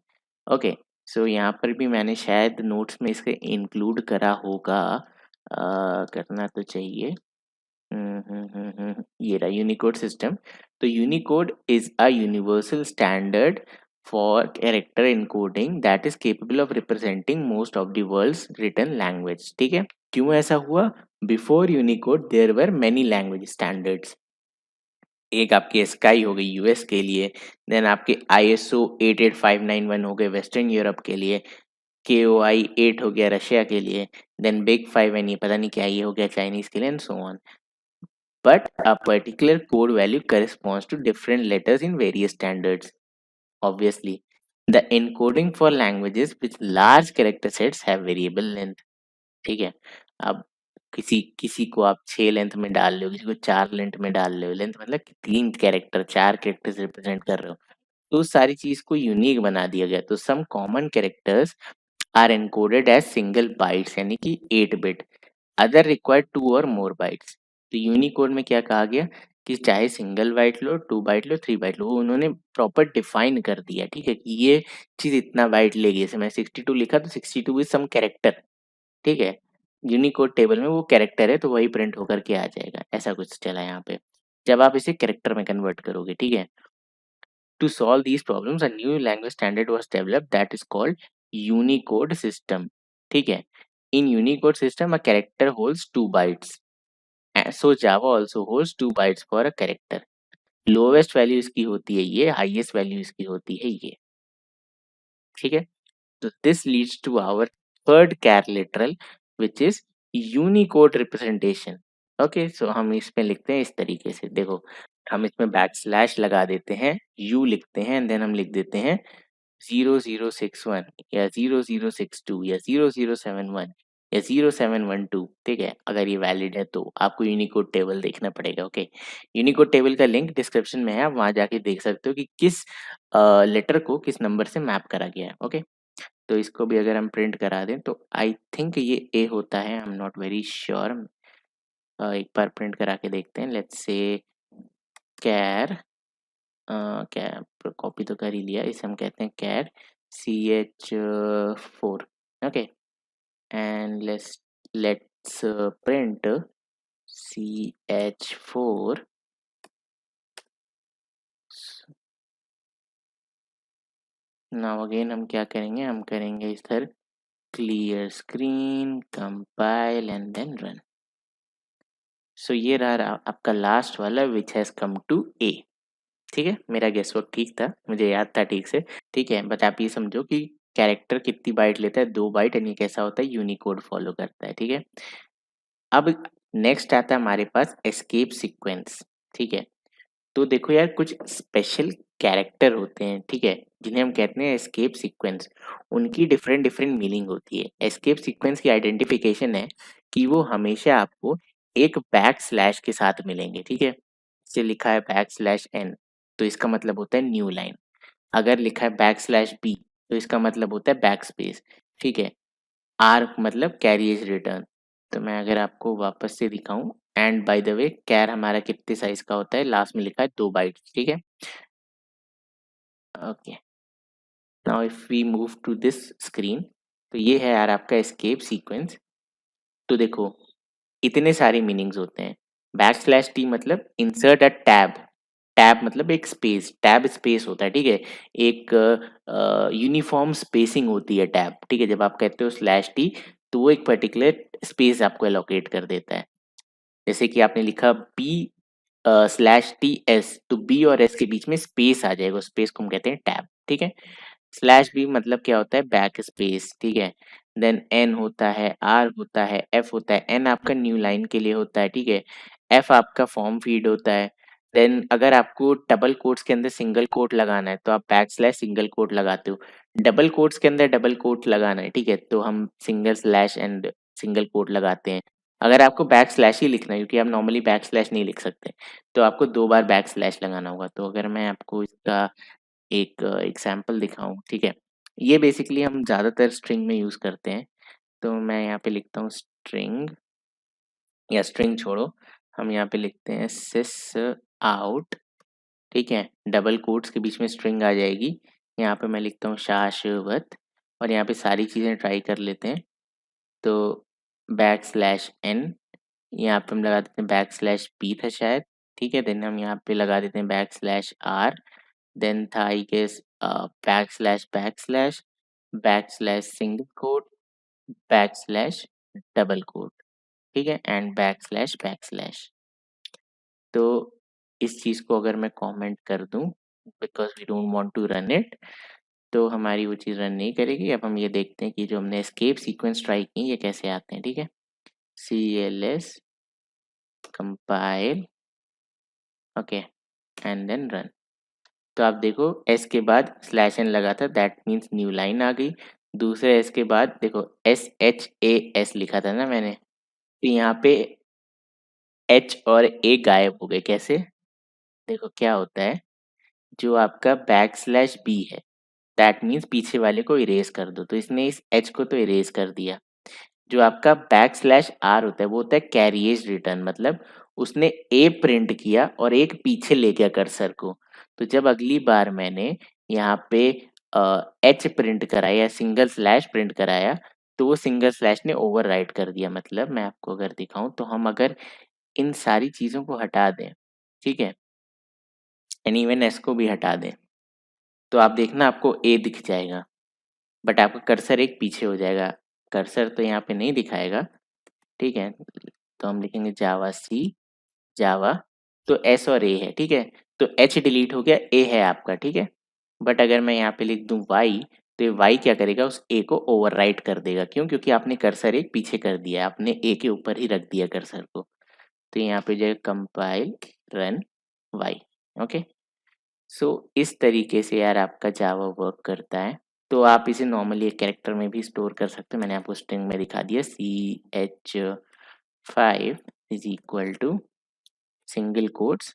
Okay, so यहाँ पर भी मैंने शायद नोट्स में इसके इंक्लूड करा होगा, करना तो चाहिए। ये रहा यूनिकोड सिस्टम। तो Unicode is a universal standard for character encoding that is capable of representing most of the world's written language. ठीक है, क्यों ऐसा हुआ, before Unicode there were many language standards. एक आपकी स्काई हो गई यूएस के लिए, देन आपके आईएसओ 88591 हो गए वेस्टर्न यूरोप के लिए, KOI 8 हो गया रशिया के लिए, देन बिग 5 एंड ये पता नहीं क्या ये हो गया चाइनीज के लिए, and so on. But a particular code value corresponds to different letters in various standards. Obviously, the encoding for languages with large character sets have variable length. ठीक है, अब किसी किसी को आप 6 लेंथ में डाल रहे हो, किसी को 4 लेंथ में डाल रहे हो, लेंथ मतलब कि 3 कैरेक्टर 4 कैरेक्टर से रिप्रेजेंट कर रहे हो, तो उस सारी चीज को यूनिक बना दिया गया। तो some common characters are encoded as single bytes यानी कि 8 बिट, अदर रिक्वायर्ड 2 और मोर बाइट्स। तो यूनिकोड में क्या कहा गया कि चाहे सिंगल बाइट लो, 2 बाइट लो, 3 बाइट लो, वो उन्होंने प्रॉपर डिफाइन कर दिया। ठीक है, कि ये चीज इतना बाइट लेगी, जैसे मैं 62 लिखा तो 62 इज सम कैरेक्टर। ठीक है, यूनिकोड टेबल में वो कैरेक्टर है तो वही प्रिंट होकर के आ जाएगा, ऐसा कुछ चला यहाँ पे जब आप इसे कैरेक्टर में कन्वर्ट करोगे। ठीक है, to solve these problems, a new language standard was developed that is called Unicode system. ठीक है, in Unicode system a character holds 2 bytes. So Java also holds 2 bytes for a character. Lowest value इसकी होती है ये, highest value इसकी होती है ये। ठीक है, तो this leads to our third char literal which is Unicode representation. Okay, so हम इसमें लिखते हैं इस तरीके से, देखो हम इसमें बैक स्लैश लगा देते हैं, यू लिखते हैं एंड देन हम लिख देते हैं 0061 या 0062 या 0071 या 0712। ठीक है, अगर ये वैलिड है तो आपको यूनिकोड टेबल देखना पड़ेगा। ओके, यूनिकोड टेबल का लिंक डिस्क्रिप्शन में है, आप वहां जाके देख सकते हो कि किस लेटर को किस नंबर से मैप करा गया है। ओके, तो इसको भी अगर हम प्रिंट करा दें तो आई थिंक ये ए होता है, I am not very sure. एक बार प्रिंट करा के देखते हैं, लेट्स से कैर, क्या कॉपी तो कर ही लिया, इसे हम कहते हैं char CH4। Okay, and let's print CH4। Now again हम क्या करेंगे, हम करेंगे इधर clear screen, compile and then run. So ये रहा आपका लास्ट वाला विच हैज कम टू ए। ठीक है, मेरा गेस वर्क ठीक था, मुझे याद था ठीक से। ठीक है, बट आप ये समझो कि कैरेक्टर कितनी बाइट लेता है, 2 बाइट, एंड ये कैसा होता है, यूनिकोड फॉलो करता है। ठीक है, अब नेक्स्ट आता है हमारे पास एस्केप सीक्वेंस। ठीक है, तो देखो यार कुछ स्पेशल कैरेक्टर होते हैं। ठीक है, जिन्हें हम कहते हैं एस्केप सीक्वेंस, उनकी डिफरेंट डिफरेंट मीनिंग होती है। एस्केप सीक्वेंस की आइडेंटिफिकेशन है कि वो हमेशा आपको एक बैक स्लैश के साथ मिलेंगे, ठीक है। जैसे लिखा है बैक स्लैश एन, तो इसका मतलब होता है न्यू लाइन। अगर लिखा है बैक स्लैश बी, तो इसका मतलब होता है बैक स्पेस, ठीक है। आर मतलब कैरी इज रिटर्न। तो मैं अगर आपको वापस से दिखाऊं, एंड बाय द वे कैर हमारा कितने साइज का होता है, लास्ट में लिखा है 2 बाइट्स, ठीक है। Okay, now if we move to this screen, तो ये है यार आपका एस्केप सीक्वेंस। तो देखो, इतने सारे मीनिंग्स होते हैं। बैक स्लैश टी मतलब इंसर्ट अ टैब, टैब मतलब एक स्पेस, टैब स्पेस होता है, ठीक है। एक यूनिफॉर्म स्पेसिंग होती है टैब, ठीक है। जब आप कहते हो स्लैश टी, तो वो एक पर्टिकुलर स्पेस आपको एलोकेट कर देता है। जैसे कि आपने लिखा बी स्लैश टी एस, तो बी और एस के बीच में स्पेस आ जाएगा, स्पेस को हम कहते हैं टैब, ठीक है। स्लैश बी मतलब क्या होता है, बैक स्पेस, ठीक है। देन एन होता है, आर होता है, एफ होता है। एन आपका न्यू लाइन के लिए होता है, ठीक है। एफ आपका फॉर्म फीड होता है। देन अगर आपको डबल कोट्स के अंदर सिंगल कोट लगाना है, तो आप बैक स्लैश सिंगल कोट लगाते हो। डबल कोट्स के अंदर डबल कोट लगाना है, ठीक है, तो हम single slash and single quote लगाते हैं। अगर आपको बैक स्लैश ही लिखना है, क्योंकि आप नॉर्मली बैक स्लैश नहीं लिख सकते, तो आपको 2 बार बैक स्लैश लगाना होगा। तो अगर मैं आपको इसका एक एग्जाम्पल दिखाऊँ, ठीक है। ये बेसिकली हम ज़्यादातर स्ट्रिंग में यूज़ करते हैं। तो मैं यहाँ पे लिखता हूँ स्ट्रिंग, या स्ट्रिंग छोड़ो, हम यहाँ पे लिखते हैं सिस आउट, ठीक है। डबल कोट्स के बीच में स्ट्रिंग आ जाएगी। यहाँ पे मैं लिखता हूँ शाश्वत, और यहाँ पे सारी चीज़ें ट्राई कर लेते हैं। तो बैक स्लैश एन, यहाँ पे हम लगा देते हैं बैक स्लैश पी था शायद, ठीक है। देन हम यहाँ पे लगा देते हैं बैक स्लैश आर, देन था I guess back slash single quote, back slash double quote, ठीक है, एंड बैक स्लैश। तो इस चीज़ को अगर मैं कमेंट कर दूं, because we don't want to run it, तो हमारी वो चीज़ रन नहीं करेगी। अब हम ये देखते हैं कि जो हमने एस्केप सीक्वेंस ट्राई की ये कैसे आते हैं, ठीक है। cls compile, okay, and then run. तो आप देखो, एस के बाद स्लैश एन लगा था, दैट मीन्स न्यू लाइन आ गई। दूसरे एस के बाद देखो SHAS लिखा था ना मैंने, तो यहाँ पे एच और ए गायब हो गए। कैसे? देखो क्या होता है, जो आपका बैक स्लैश बी है, दैट मीन्स पीछे वाले को इरेज कर दो, तो इसने इस एच को तो इरेज कर दिया। जो आपका बैक स्लैश आर होता है वो होता है कैरिएज रिटर्न, मतलब उसने ए प्रिंट किया और एक पीछे ले गया कर्सर को। तो जब अगली बार मैंने यहाँ पे एच प्रिंट कराया या सिंगल स्लैश प्रिंट कराया, तो वो सिंगल स्लैश ने ओवरराइट कर दिया। मतलब मैं आपको अगर दिखाऊं, तो हम अगर इन सारी चीज़ों को हटा दें, ठीक है, एंड इवन एस को भी हटा दें, तो आप देखना आपको ए दिख जाएगा, बट आपका कर्सर एक पीछे हो जाएगा। कर्सर तो यहाँ पे नहीं दिखाएगा, ठीक है। तो हम लिखेंगे जावा सी, जावा, तो एस और ए है, ठीक है। तो एच डिलीट हो गया, ए है आपका, ठीक है। बट अगर मैं यहाँ पे लिख दूं वाई, तो ये वाई क्या करेगा, उस ए को ओवरराइट कर देगा। क्यों? क्योंकि आपने कर्सर एक पीछे कर दिया है, आपने ए के ऊपर ही रख दिया कर्सर को। तो यहाँ पे जो कंपाइल रन वाई, ओके। सो इस तरीके से यार आपका जावा वर्क करता है। तो आप इसे नॉर्मली एक कैरेक्टर में भी स्टोर कर सकते हो। मैंने आपको स्ट्रिंग में दिखा दिया, CH5 is equal to single quotes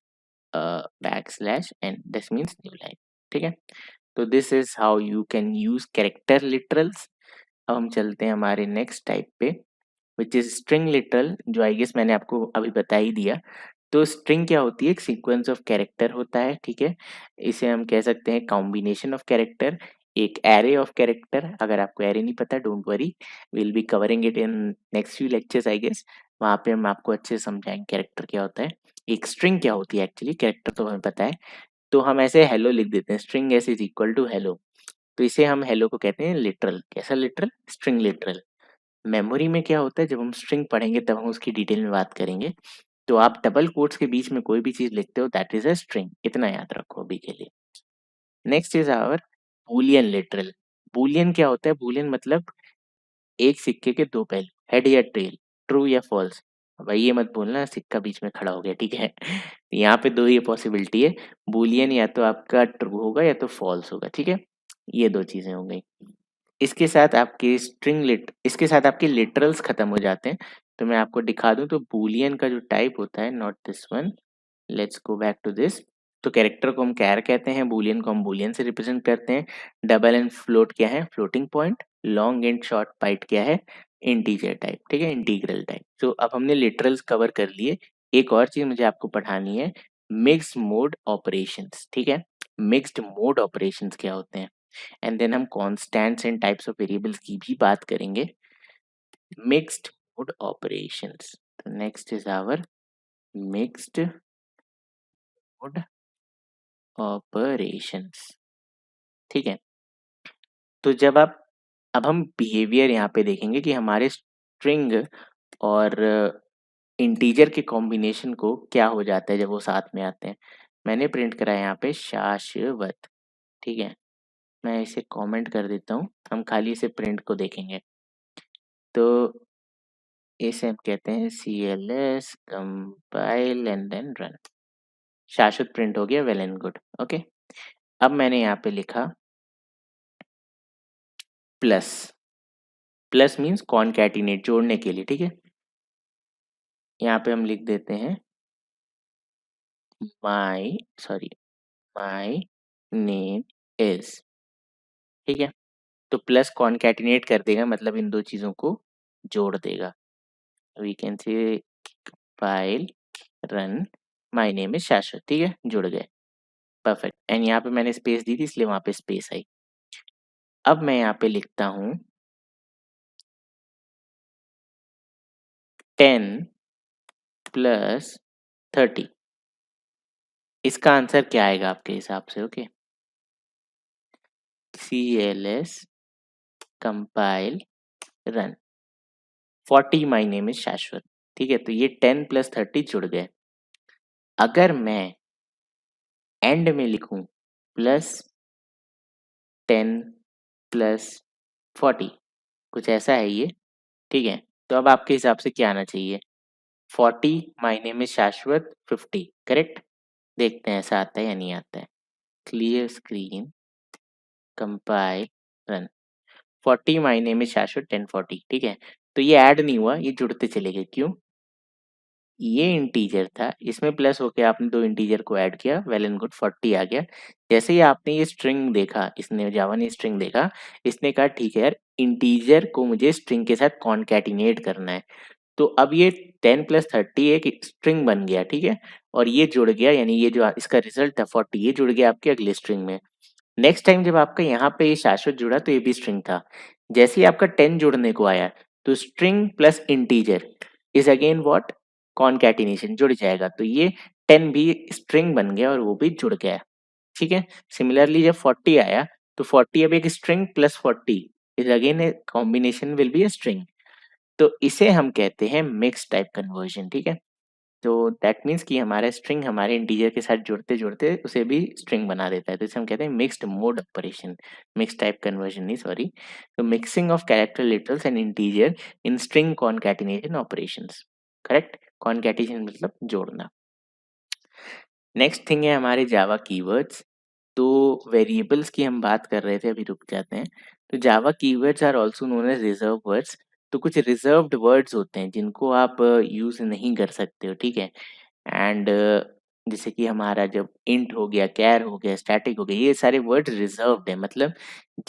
back slash and this means new line, ठीक है। तो this is how you can use character literals. अब हम चलते हैं हमारे नेक्स्ट टाइप पे, विच इज स्ट्रिंग लिटरल, जो आई गेस मैंने आपको अभी बता ही दिया। तो स्ट्रिंग क्या होती है, एक सीक्वेंस ऑफ कैरेक्टर होता है, ठीक है। इसे हम कह सकते हैं कॉम्बिनेशन ऑफ कैरेक्टर, एक एरे ऑफ कैरेक्टर। अगर आपको एरे नहीं पता, don't worry, will be covering it in next few lectures I guess. वहाँ पे हम आपको अच्छे से समझाएंगे कैरेक्टर क्या होता है, एक स्ट्रिंग क्या होती है। एक्चुअली कैरेक्टर तो हमें पता है, तो हम ऐसे हेलो लिख देते हैं, string S is equal to hello. तो इसे हम हेलो को कहते हैं लिटरल। कैसा लिटरल? String literal. मेमोरी में क्या होता है, जब हम स्ट्रिंग पढ़ेंगे तब हम उसकी डिटेल में बात करेंगे। तो आप डबल कोट्स के बीच में कोई भी चीज लिखते हो, दैट इज अ स्ट्रिंग, इतना याद रखो अभी के लिए। Next is our Boolean literal. Boolean क्या होता है? बूलियन मतलब एक सिक्के के दो पहलू, हेड या टेल, ट्रू या फॉल्स। भाई ये मत बोलना सिक्का बीच में खड़ा हो गया, ठीक है। यहाँ पे दो ही पॉसिबिलिटी है, बूलियन या तो आपका ट्रू होगा या तो फॉल्स होगा, ठीक है। ये 2 चीज़ें हो गई। इसके साथ इसके साथ आपके लिटरल्स खत्म हो जाते हैं। तो मैं आपको दिखा दूँ तो बूलियन का जो टाइप होता है, not this one, let's go back to this. तो कैरेक्टर को हम कैर कहते हैं, बूलियन को हम बूलियन से रिप्रेजेंट करते हैं। डबल एंड फ्लोट क्या है? Floating point. Long and short byte क्या है? इंटीजर टाइप, ठीक है, इंटीग्रल टाइप। तो अब हमने लिटरल्स कवर कर लिए। एक और चीज मुझे आपको पढ़ानी है, मिक्स्ड मोड ऑपरेशंस, ठीक है। मिक्स्ड मोड ऑपरेशंस क्या होते हैं, एंड देन हम constants and types of variables की भी बात करेंगे। Mixed mode operations, next is our mixed mode operations, ठीक है। तो जब आप अब हम बिहेवियर यहाँ पे देखेंगे कि हमारे स्ट्रिंग और इंटीजर के कॉम्बिनेशन को क्या हो जाता है जब वो साथ में आते हैं। मैंने प्रिंट करा है यहाँ पे शाश्वत, ठीक है। मैं इसे कमेंट कर देता हूँ, हम खाली इसे प्रिंट को देखेंगे। तो इसे हम कहते हैं CLS compile and then run. Shashwat print हो गया, वेल एंड गुड, ओके। अब मैंने यहाँ पे लिखा प्लस, प्लस मीन्स कॉनकैटिनेट, जोड़ने के लिए, ठीक है। यहाँ पे हम लिख देते हैं माई सॉरी माई नेम इज, ठीक है। तो प्लस कॉनकैटिनेट कर देगा, मतलब इन 2 चीज़ों को जोड़ देगा। We can say file run my name is Shashwat, ठीक है, जुड़ गए, परफेक्ट। एंड यहाँ पे मैंने स्पेस दी थी इसलिए वहाँ पे स्पेस आई। अब मैं यहाँ पे लिखता हूँ 10 प्लस 30। इसका आंसर क्या आएगा आपके हिसाब से? Okay, CLS compile run 40 my name is Shashwat, ठीक है। तो ये 10 प्लस 30 जुड़ गए। अगर मैं एंड में लिखूं प्लस 10 प्लस 40, कुछ ऐसा है ये, ठीक है। तो अब आपके हिसाब से क्या आना चाहिए? 40 माई नेम इज शाश्वत 50, करेक्ट। देखते हैं ऐसा आता है या नहीं आता है। Clear screen, compile run. 40 my name is शाश्वत 1040, ठीक है। तो ये ऐड नहीं हुआ, ये जुड़ते चले गए, क्यों? ये इंटीजर था, इसमें प्लस होके आपने 2 इंटीजर को ऐड किया, वेल एंड गुड, 40 आ गया। जैसे ही आपने ये स्ट्रिंग देखा, इसने जावा ने स्ट्रिंग देखा, इसने कहा ठीक है यार, इंटीजर को मुझे स्ट्रिंग के साथ कॉन्कैटिनेट करना है। तो अब ये 10 प्लस 30 एक स्ट्रिंग बन गया, ठीक है। और ये जुड़ गया, यानी ये जो इसका रिजल्ट था 40, ये जुड़ गया आपके अगले स्ट्रिंग में। नेक्स्ट टाइम जब आपका यहाँ पे ये शाश्वत जुड़ा तो ये भी स्ट्रिंग था। जैसे ही आपका 10 जुड़ने को आया, तो string plus integer is again what? Concatenation, जुड़ जाएगा। तो ये 10 भी स्ट्रिंग बन गया और वो भी जुड़ गया, ठीक है। सिमिलरली जब 40 आया, तो 40 अब एक string plus 40 is again a combination will be a string. तो इसे हम कहते हैं मिक्स टाइप कन्वर्जन, ठीक है। तो दैट मीन्स कि हमारा स्ट्रिंग हमारे इंटीजर के साथ जुड़ते-जुड़ते उसे भी स्ट्रिंग बना देता है। तो इसे हम कहते हैं mixed mode operation, mix type conversion नहीं, सॉरी। तो mixing of character literals and integer in string concatenation operations, correct. Concatenation मतलब जोड़ना। नेक्स्ट थिंग है हमारे जावा कीवर्ड्स। तो वेरिएबल्स की हम बात कर रहे थे, अभी रुक जाते हैं। तो Java keywords are also known as reserve words. तो कुछ रिजर्व्ड वर्ड्स होते हैं जिनको आप यूज़ नहीं कर सकते हो, ठीक है। एंड जैसे कि हमारा जब इंट हो गया, कैर हो गया, स्टैटिक हो गया, ये सारे वर्ड रिजर्व्ड है, मतलब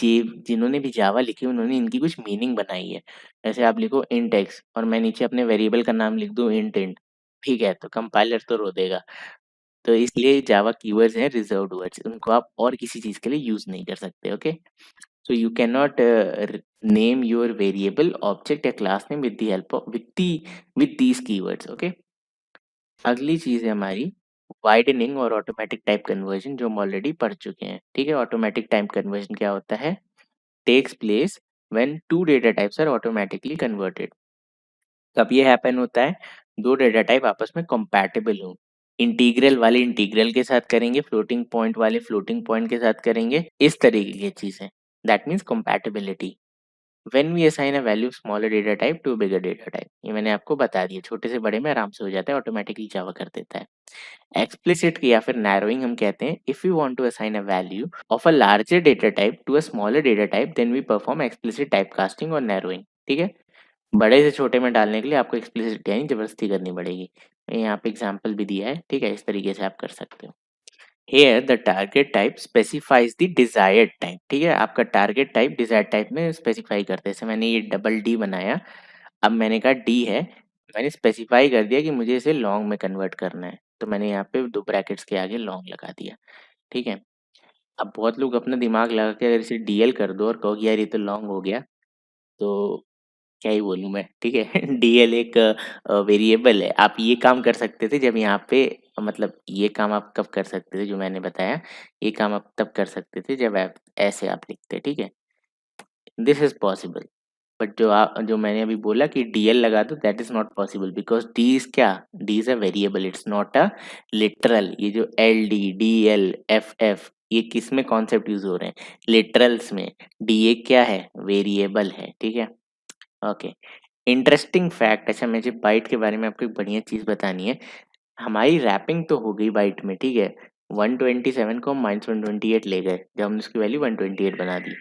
जी जिन्होंने भी जावा लिखी उन्होंने इनकी कुछ मीनिंग बनाई है। जैसे आप लिखो इंट एक्स और मैं नीचे अपने वेरिएबल का नाम लिख दूं इंट इंट, ठीक है, तो कंपाइलर तो रो देगा। तो इसलिए जावा कीवर्ड्स हैं रिजर्व्ड वर्ड्स, उनको आप और किसी चीज के लिए यूज नहीं कर सकते, okay. So you can not name your variable, object या class name with the help of with these keywords, okay. अगली चीज है हमारी वाइडनिंग और ऑटोमेटिक टाइप कन्वर्जन, जो हम ऑलरेडी पढ़ चुके हैं, ठीक है। ऑटोमेटिक टाइप कन्वर्जन क्या होता है? Takes place when two data types are automatically converted. कब ये हैपन होता है? दो डेटा टाइप आपस में कंपैटिबल हो। इंटीग्रल वाले इंटीग्रल के साथ करेंगे, फ्लोटिंग पॉइंट वाले फ्लोटिंग पॉइंट के साथ करेंगे, इस तरीके की चीजें, that means compatibility. When we assign a value smaller data type to bigger data type, ये मैंने आपको बता दिया, छोटे से बड़े में आराम से हो जाता है, ऑटोमेटिकली जावा कर देता है। एक्सप्लिसिट या फिर नैरोइंग हम कहते हैं, if you want to assign a value of a larger data type to a smaller data type then we perform explicit type casting और नैरोइंग। ठीक है, बड़े से छोटे में डालने के लिए आपको एक्सप्लिसिट यानी जबरदस्ती करनी पड़ेगी। यहाँ पे एग्जाम्पल भी दिया है, ठीक है, इस तरीके से आप कर सकते हो। Here the target type specifies the desired type, ठीक है, आपका टारगेट टाइप डिजायर्ड टाइप में स्पेसिफाई करते हैं। जैसे मैंने ये डबल डी बनाया, अब मैंने कहा डी है, मैंने स्पेसिफाई कर दिया कि मुझे इसे लॉन्ग में कन्वर्ट करना है, तो मैंने यहाँ पे 2 ब्रैकेट्स के आगे लॉन्ग लगा दिया। ठीक है, अब बहुत लोग अपना दिमाग लगा के अगर इसे डीएल कर दो और कहो कि यार ये तो लॉन्ग हो गया, तो क्या ही बोलूँ मैं, ठीक है। डीएल एक वेरिएबल है। आप ये काम कर सकते थे जब यहाँ पे, मतलब ये काम आप कब कर सकते थे जो मैंने बताया, ये काम आप तब कर सकते थे जब आप ऐसे आप लिखते, ठीक है। दिस इज पॉसिबल, बट जो मैंने अभी बोला कि डीएल लगा दो, that is not possible because D is क्या, D is a variable, it's not a literal. ये जो L D D L F F, ये किस में कॉन्सेप्ट यूज हो रहे हैं, लिटरल्स में। डी ए क्या है, वेरिएबल है, ठीक है। ओके, इंटरेस्टिंग फैक्ट, अच्छा मुझे बाइट के बारे में आपको एक बढ़िया चीज़ बतानी है। हमारी रैपिंग तो हो गई बाइट में, ठीक है, 127 को हम -128 ले गए, जब हमने उसकी वैल्यू 128 बना दी।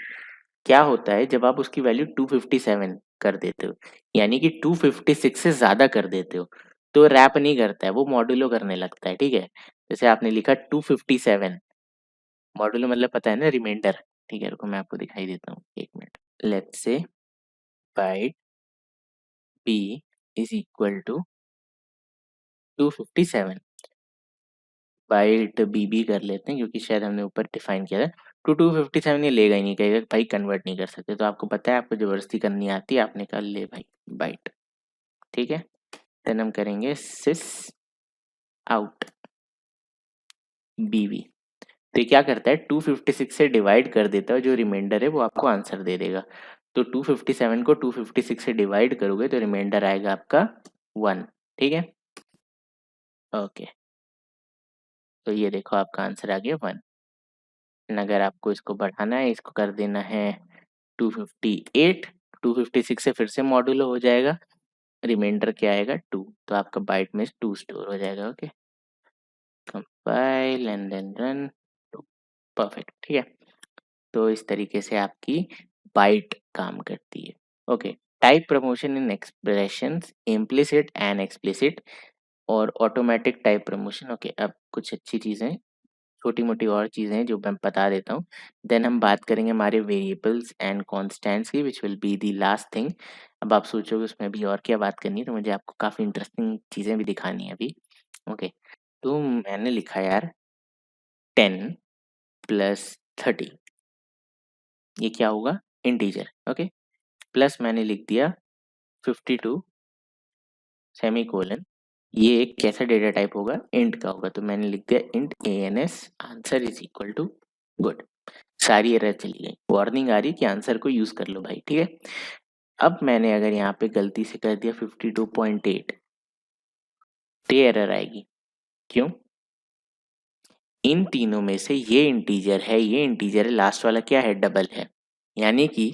क्या होता है जब आप उसकी वैल्यू 257 कर देते हो, यानी कि 256 से ज़्यादा कर देते हो, तो रैप नहीं करता है, वो मॉड्यूलो करने लगता है, ठीक है। जैसे आपने लिखा 257, मॉड्यूलो मतलब पता है ना, रिमाइंडर। ठीक है, रुको मैं आपको दिखाई देता हूँ, 1 minute. Let's say byte B is equal to 257, byte BB कर लेते हैं क्योंकि शायद हमने ऊपर डिफाइन किया था। 257 ये लेगा ही नहीं, कहेगा भाई कन्वर्ट नहीं कर सकते, तो आपको पता है आपको जबरदस्ती करनी आती है, आपने कहा ले भाई बाइट, ठीक है। देन हम करेंगे सिस आउट बीबी, तो ये क्या करता है, 256 से डिवाइड कर देता है, जो रिमाइंडर है वो आपको आंसर दे देगा। तो 257 को 256 से डिवाइड करोगे तो रिमाइंडर आएगा आपका 1, ठीक है। ओके, तो ये देखो आपका आंसर आ गया 1। अगर आपको इसको बढ़ाना है, इसको कर देना है 258, 256 से फिर से मॉड्यूलो हो जाएगा, रिमाइंडर क्या आएगा 2, तो आपका बाइट में 2 स्टोर हो जाएगा। Okay, compile and then run, perfect, ठीक है। तो इस तरीके से आपकी बाइट काम करती है। Okay, type promotion in expressions implicit and explicit और ऑटोमेटिक टाइप प्रमोशन। ओके, अब कुछ अच्छी चीज़ें, छोटी-मोटी और चीज़ें हैं जो मैं बता देता हूँ। देन हम बात करेंगे हमारे वेरिएबल्स एंड कॉन्स्टेंट्स की, which will be the last thing. अब आप सोचोगे उसमें अभी और क्या बात करनी है, तो मुझे आपको काफ़ी इंटरेस्टिंग चीज़ें भी दिखानी है अभी। ओके, तो मैंने लिखा यार 10 प्लस 30, ये क्या होगा, इंटीजर। ओके, प्लस मैंने लिख दिया 52 सेमीकोलन, ये एक कैसा डेटा टाइप होगा, इंट का होगा, तो मैंने लिख दिया int ans answer is equal to good. सारी एरर चली गई, वार्निंग आ रही कि आंसर को यूज कर लो भाई, ठीक है। अब मैंने अगर यहाँ पे गलती से कर दिया 52.8, तो ये एरर आएगी, क्यों, इन तीनों में से ये इंटीजर है, ये इंटीजर है, लास्ट वाला क्या है, डबल है, यानी कि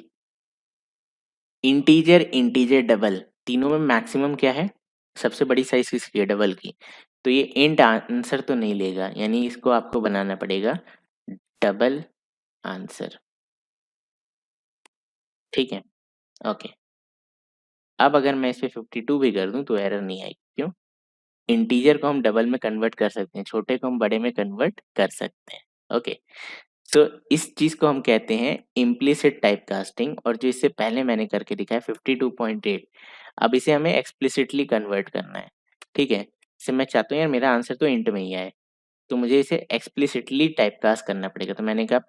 इंटीजर इंटीजर डबल तीनों में मैक्सिमम क्या है, सबसे बड़ी साइज किसकी है, डबल की, तो ये इंट आंसर तो नहीं लेगा, यानी इसको आपको बनाना पड़ेगा डबल आंसर, ठीक है। ओके, अब अगर मैं इस पे 52 भी कर दूं तो एरर नहीं आएगी, क्यों, इंटीजर को हम डबल में कन्वर्ट कर सकते हैं, छोटे को हम बड़े में कन्वर्ट कर सकते हैं। ओके, तो इस चीज को हम कहते हैं इम्प्लिसिट टाइप कास्टिंग, और जो इससे पहले मैंने करके दिखाया 52.8, अब इसे हमें एक्सप्लिसिटली कन्वर्ट करना है, ठीक है। इसे मैं चाहता हूँ यार मेरा आंसर तो इंट में ही आए, तो मुझे इसे एक्सप्लिसिटली टाइप कास्ट करना पड़ेगा, तो मैंने कहा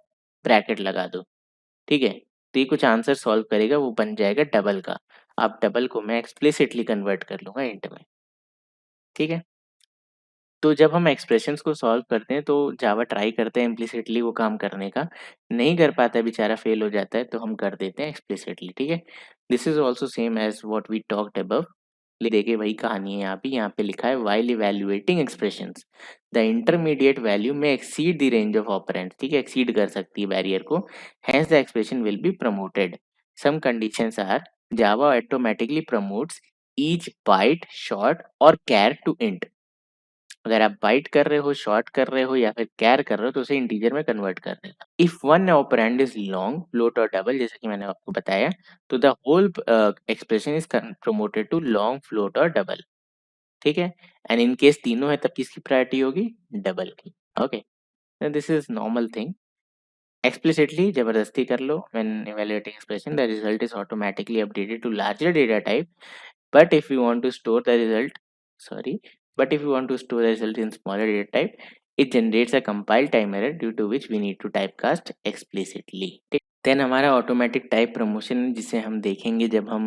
ब्रैकेट लगा दो, ठीक है। तो ये कुछ आंसर सॉल्व करेगा, वो बन जाएगा डबल का, अब डबल को मैं एक्सप्लिसिटली कन्वर्ट कर लूंगा इंट में, ठीक है। तो जब हम एक्सप्रेशंस को सॉल्व करते हैं तो जावा ट्राई करते हैं इम्प्लिसिटली वो काम करने का, नहीं कर पाता है बेचारा, फेल हो जाता है, तो हम कर देते हैं एक्सप्लिसिटली, ठीक है। This is also same as what we talked above. देखिए वही कहानी है, यहाँ पे लिखा है while evaluating expressions the intermediate value में exceed the range of operands, ठीक है, एक्सीड कर सकती है बैरियर को, hence the expression will be promoted some conditions are Java automatically promotes each byte short और कैर टू इंट। अगर आप बाइट कर रहे हो, शॉर्ट कर रहे हो या फिर कैर कर रहे हो तो उसे इंटीजर में कन्वर्ट कर देगा। If one operand is long, float और डबल, जैसे कि मैंने आपको बताया, तो the whole expression is promoted to long, float और डबल। ठीक है, एंड इन केस तीनों है तब किसकी प्रायोरिटी होगी? डबल की। Okay, this is normal thing. Explicitly जबरदस्ती कर लो, when evaluating expression the result is automatically updated to larger data type, but if you want to store the result, sorry, but if you want to store the result in smaller data type, it generates a compile time error due to which we need to typecast explicitly. Then हमारा ऑटोमेटिक टाइप प्रमोशन जिसे हम देखेंगे जब हम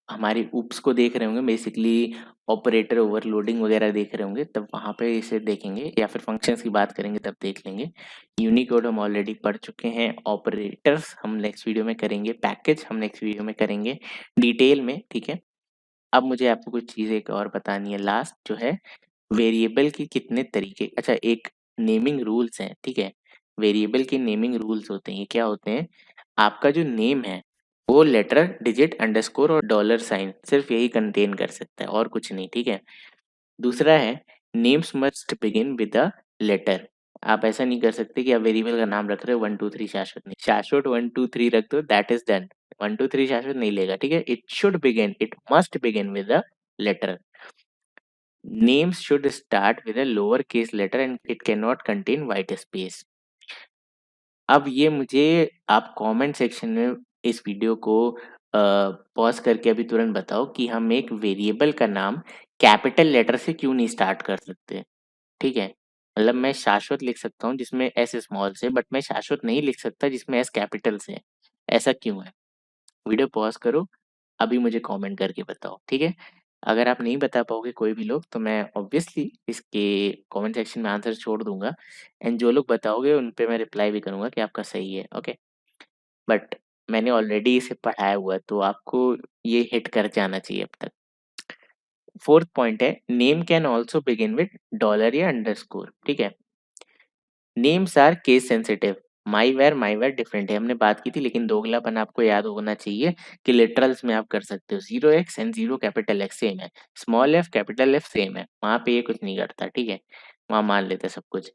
हमारी ऊप्स को देख रहे होंगे, बेसिकली ऑपरेटर ओवरलोडिंग वगैरह देख रहे होंगे, तब वहाँ पे इसे देखेंगे, या फिर फंक्शंस की बात करेंगे तब देख लेंगे। यूनिकोड हम ऑलरेडी पढ़ चुके हैं, ऑपरेटर्स हम नेक्स्ट वीडियो में करेंगे, पैकेज हम नेक्स्ट वीडियो में करेंगे डिटेल में। ठीक है, अब मुझे आपको कुछ चीज़ एक और बतानी है, लास्ट जो है वेरिएबल के कितने तरीके, अच्छा एक नेमिंग रूल्स हैं। ठीक है, वेरिएबल के नेमिंग रूल्स होते हैं। ये क्या होते हैं? आपका जो नेम है वो लेटर, डिजिट, अंडरस्कोर और डॉलर साइन सिर्फ यही कंटेन कर सकता है और कुछ नहीं। ठीक है, दूसरा है names must begin with a letter. आप ऐसा नहीं कर सकते कि आप वेरिएबल का नाम रख रहे हो 1 2 3 शाश्वत, नहीं, शाश्वत 1 2 3 रख दो, दैट इज डन। 1 2 3 शाश्वत नहीं लेगा। ठीक है, it should begin, it must begin with a letter. Names should start with a lowercase letter and it cannot contain white space. अब ये मुझे आप कमेंट सेक्शन में इस वीडियो को पॉज करके अभी तुरंत बताओ कि हम एक वेरिएबल का नाम कैपिटल लेटर से क्यों नहीं स्टार्ट कर सकते? ठीक है, मतलब मैं शाश्वत लिख सकता हूँ जिसमें एस स्मॉल से, बट मैं शाश्वत नहीं लिख सकता जिसमें एस कैपिटल से। ऐसा क्यों है? वीडियो पॉज करो, अभी मुझे कमेंट करके बताओ। ठीक है, अगर आप नहीं बता पाओगे कोई भी लोग, तो मैं ऑब्वियसली इसके कमेंट सेक्शन में आंसर छोड़ दूंगा, एंड जो लोग बताओगे उन पे मैं रिप्लाई भी करूंगा कि आपका सही है। ओके, बट मैंने ऑलरेडी इसे पढ़ाया हुआ है तो आपको ये हिट कर जाना चाहिए अब तक। फोर्थ पॉइंट है name can also begin with dollar या अंडरस्कोर। ठीक है, names are case sensitive, my var different है, हमने बात की थी, लेकिन दोगलापन आपको याद होना चाहिए कि लिटरल्स में आप कर सकते हो। 0x and 0 capital X same है, small F capital F same है, वहां पे ये कुछ नहीं करता। ठीक है, वहां मान लेते सब कुछ।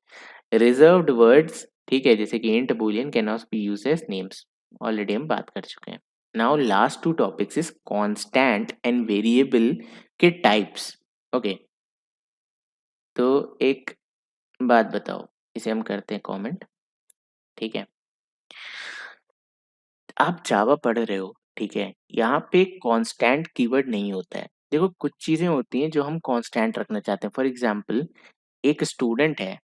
रिजर्व्ड वर्ड्स, ठीक है, जैसे कि int boolean can not be used as names, already हम बात कर चुके हैं। Now last two topics is constant and variable के टाइप्स। ओके, तो एक बात बताओ, इसे हम करते हैं कमेंट। ठीक है, आप जावा पढ़ रहे हो, ठीक है, यहाँ पे कांस्टेंट कीवर्ड नहीं होता है। देखो कुछ चीजें होती हैं जो हम कांस्टेंट रखना चाहते हैं। फॉर एग्जांपल एक स्टूडेंट है,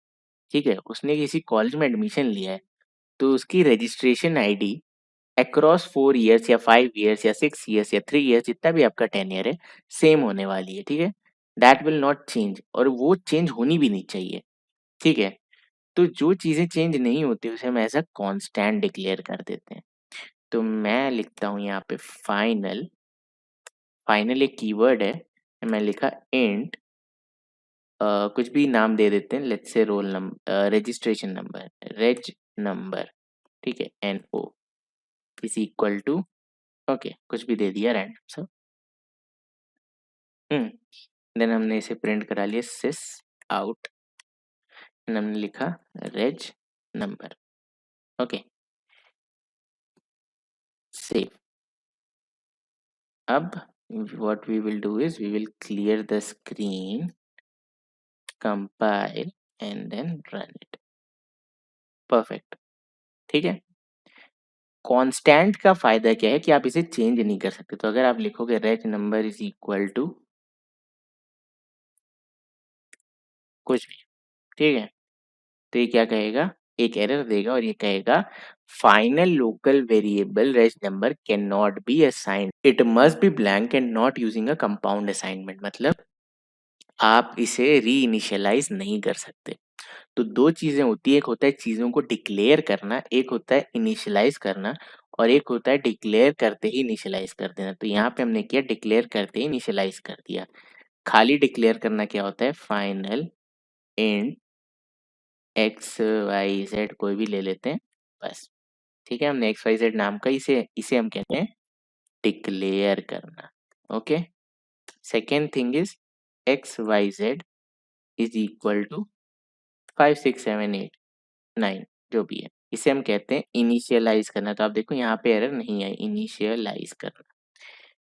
ठीक है, उसने किसी कॉलेज में एडमिशन लिया है, तो उसकी रजिस्ट्रेशन आईडी अक्रॉस 4 ईयर्स या 5 ईयर्स या 6 ईयर्स या 3 ईयर्स, जितना भी आपका टेन्योर है, सेम होने वाली है। ठीक है, दैट विल नॉट चेंज, और वो चेंज होनी भी नहीं चाहिए। ठीक है, तो जो चीजें चेंज नहीं होती उसे हम एज अ कांस्टेंट डिक्लेयर कर देते हैं। तो मैं लिखता हूँ यहाँ पे फाइनल, फाइनल एक कीवर्ड है, मैं लिखा इंट, कुछ भी नाम दे देते हैं, let's say roll number, registration number, reg number, ठीक है, N O is equal to, okay, कुछ भी दे दिया रैंडम सा। देन हमने इसे प्रिंट करा लिया सिस आउट, हमने लिखा रेज नंबर। Okay, save. अब what we will do is we will clear the screen, compile and then run it. Perfect. ठीक है, कांस्टेंट का फायदा क्या है कि आप इसे चेंज नहीं कर सकते। तो अगर आप लिखोगे reg number is equal to कुछ भी, ठीक है, तो ये क्या कहेगा, एक एरर देगा और ये कहेगा final local variable reg number can not be assigned, it must be blank and not using a compound assignment. मतलब आप इसे री इनिशियलाइज नहीं कर सकते। तो दो चीजें होती है, एक होता है चीजों को डिक्लेयर करना, एक होता है इनिशियलाइज करना, और एक होता है डिक्लेयर करते ही इनिशियलाइज कर देना। तो यहाँ पे हमने किया डिक्लेयर करते ही इनिशियलाइज कर दिया। खाली डिक्लेयर करना क्या होता है, final int X Y Z कोई भी ले लेते हैं, बस ठीक है, हमने एक्स वाई जेड नाम का इसे इसे हम कहते हैं डिक्लेयर करना। Okay, second thing is X Y Z is equal to 5 6 7 8 9 जो भी है, इसे हम कहते हैं इनिशियलाइज करना। तो आप देखो यहाँ पे एरर नहीं आई, इनिशियलाइज करना।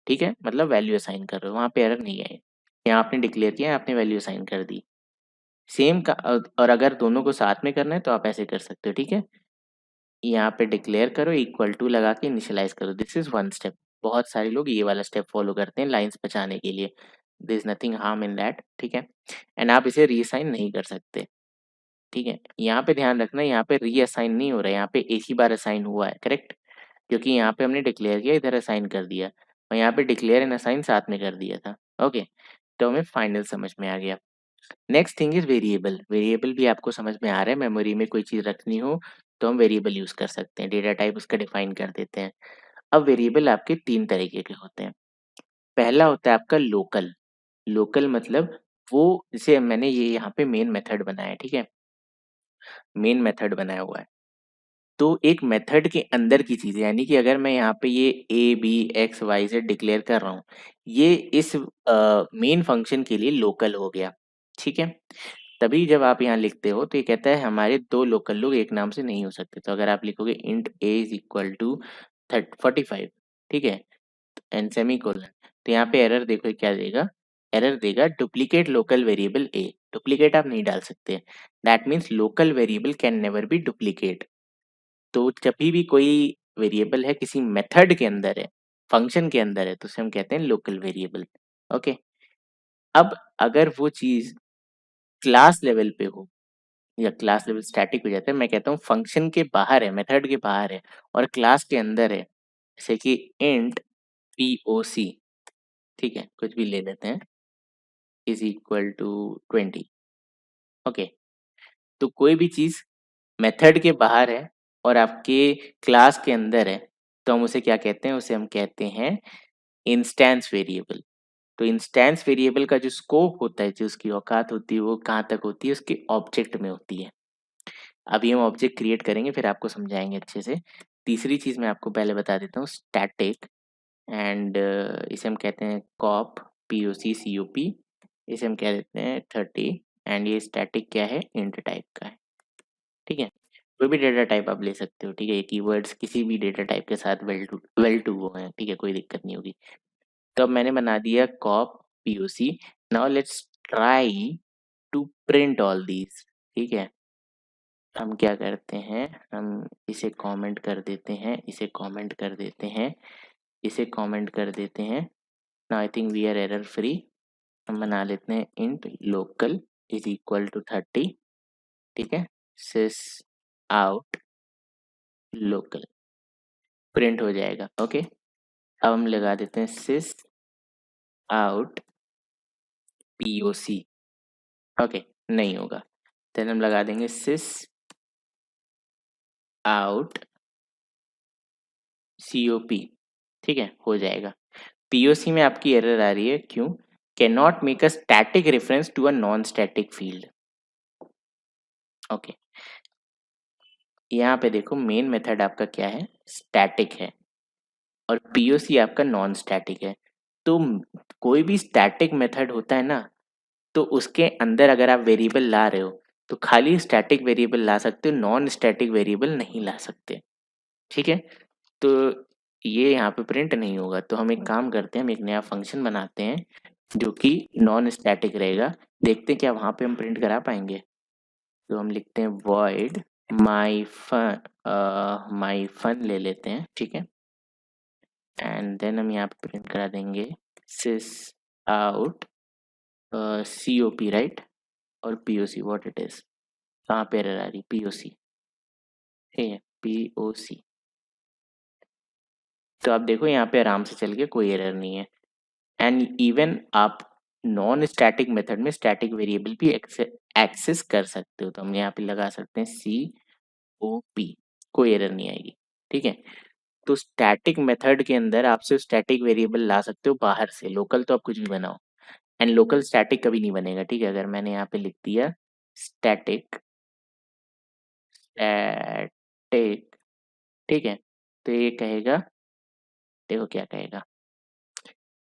ठीक है, मतलब वैल्यू असाइन कर रहे हो, वहाँ पे एरर नहीं आई। यहाँ आपने डिक्लेयर किया, आपने वैल्यू असाइन कर दी। सेम का और अगर दोनों को साथ में करना है तो आप ऐसे कर सकते हो। ठीक है, यहाँ पे डिक्लेयर करो, इक्वल टू लगा के इनिशियलाइज करो। This is one step. बहुत सारे लोग ये वाला स्टेप फॉलो करते हैं लाइंस बचाने के लिए। This is nothing harm in that. ठीक है, एंड आप इसे रीअसाइन नहीं कर सकते। ठीक है, यहाँ पे ध्यान रखना, यहाँ पे रीअसाइन नहीं हो रहा है, यहाँ पे एक ही बार असाइन हुआ है, करेक्ट। क्योंकि यहाँ पे हमने डिक्लेयर किया, इधर असाइन कर दिया, और यहाँ पे डिक्लेयर एंड असाइन साथ में कर दिया था। ओके, तो हमें फाइनल समझ में आ गया। Next thing is variable. Variable भी आपको समझ में आ रहा है, मेमोरी में कोई चीज़ रखनी हो तो हम वेरिएबल यूज़ कर सकते हैं, डेटा टाइप उसका डिफाइन कर देते हैं। अब वेरिएबल आपके 3 तरीके के होते हैं। पहला होता है आपका लोकल। लोकल मतलब वो, जैसे मैंने ये यहाँ पे मेन मेथड बनाया है, ठीक है, मेन मेथड बनाया हुआ है। तो एक मेथड के अंदर की चीज़ है, यानी कि अगर मैं यहाँ पे ये A, B, X, Y, Z declare कर रहा हूँ, ये इस मेन फंक्शन के लिए लोकल हो गया। ठीक है? तभी जब आप यहाँ लिखते हो तो ये कहता है हमारे 2 लोकल लोग एक नाम से नहीं हो सकते। तो अगर आप लिखोगे int A is equal to 45, ठीक है? एंड सेमीकोलन, तो यहाँ पे एरर देखो ये क्या देगा? एरर देगा डुप्लीकेट लोकल वेरिएबल ए। डुप्लीकेट आप नहीं डाल सकते। That means local variable can never be duplicate. तो जभी भी कोई वेरिएबल है किसी मेथड के अंदर है, फंक्शन के अंदर है, तो उसे हम कहते हैं लोकल वेरिएबल। ओके, अब अगर वो चीज़ क्लास लेवल पे हो या क्लास लेवल स्टैटिक हो जाता है, मैं कहता हूँ फंक्शन के बाहर है, मेथड के बाहर है और क्लास के अंदर है, जैसे कि इंट POC, ठीक है, कुछ भी ले लेते हैं, इज इक्वल टू 20। ओके, तो कोई भी चीज़ मेथड के बाहर है और आपके क्लास के अंदर है, तो हम उसे क्या कहते हैं? उसे हम कहते हैं इंस्टेंस वेरिएबल। तो इंस्टेंस वेरिएबल का जो स्कोप होता है, जो उसकी औकात होती है, वो कहाँ तक होती है? उसके ऑब्जेक्ट में होती है। अभी हम ऑब्जेक्ट क्रिएट करेंगे, फिर आपको समझाएंगे अच्छे से। तीसरी चीज़ मैं आपको पहले बता देता हूँ, स्टैटिक। एंड इसे हम कहते हैं कॉप, POC, इसे हम कह देते हैं 30। एंड ये स्टैटिक क्या है? इंट टाइप का है। ठीक है, कोई भी डेटा टाइप आप ले सकते हो। ठीक है, ये कीवर्ड्स किसी भी डेटा टाइप के साथ वेल टू वो हैं। ठीक है, कोई दिक्कत नहीं होगी। तो अब मैंने बना दिया cop POC। Now let's try to print all these. ठीक है, हम क्या करते हैं, हम इसे कमेंट कर देते हैं, इसे कमेंट कर देते हैं, इसे कमेंट कर देते हैं। Now I think we are error free. हम बना लेते हैं int local is equal to 30। ठीक है, सिस आउट लोकल, प्रिंट हो जाएगा। ओके, अब हम लगा देते हैं सिस आउट POC। ओके, नहीं होगा, देन हम लगा देंगे सिस आउट COP। ठीक है, हो जाएगा। POC में आपकी एरर आ रही है, क्यों? Can not make a static reference to a non static field. Okay, यहाँ पे देखो मेन मेथड आपका क्या है? स्टैटिक है, और POC आपका नॉन स्टैटिक है। तो कोई भी स्टैटिक मेथड होता है ना, तो उसके अंदर अगर आप वेरिएबल ला रहे हो तो खाली स्टैटिक वेरिएबल ला सकते हो, नॉन स्टैटिक वेरिएबल नहीं ला सकते। ठीक है, तो ये यहाँ पे प्रिंट नहीं होगा। तो हम एक काम करते हैं, हम एक नया फंक्शन बनाते हैं जो कि नॉन स्टैटिक रहेगा। देखते हैं क्या वहाँ पे हम प्रिंट करा पाएंगे। तो हम लिखते हैं void माई फन ले लेते हैं। ठीक है, एंड देन हम यहाँ पे प्रिंट करा देंगे sys out COP, राइट, और POC व्हाट इट इज। कहाँ पे एरर आ रही? POC। ठीक है, POC। तो आप देखो यहाँ पे आराम से चल के कोई एरर नहीं है। एंड इवन आप नॉन स्टैटिक मेथड में स्टैटिक वेरिएबल भी एक्सेस कर सकते हो। तो हम यहाँ पे लगा सकते हैं COP, कोई एरर नहीं आएगी। ठीक है, तो स्टैटिक मेथड के अंदर आप सिर्फ स्टैटिक वेरिएबल ला सकते हो बाहर से, लोकल तो आप कुछ भी बनाओ। एंड लोकल स्टैटिक कभी नहीं बनेगा। ठीक है, अगर मैंने यहाँ पे लिख दिया स्टैटिक, स्टैटिक ठीक है, तो ये कहेगा, देखो क्या कहेगा,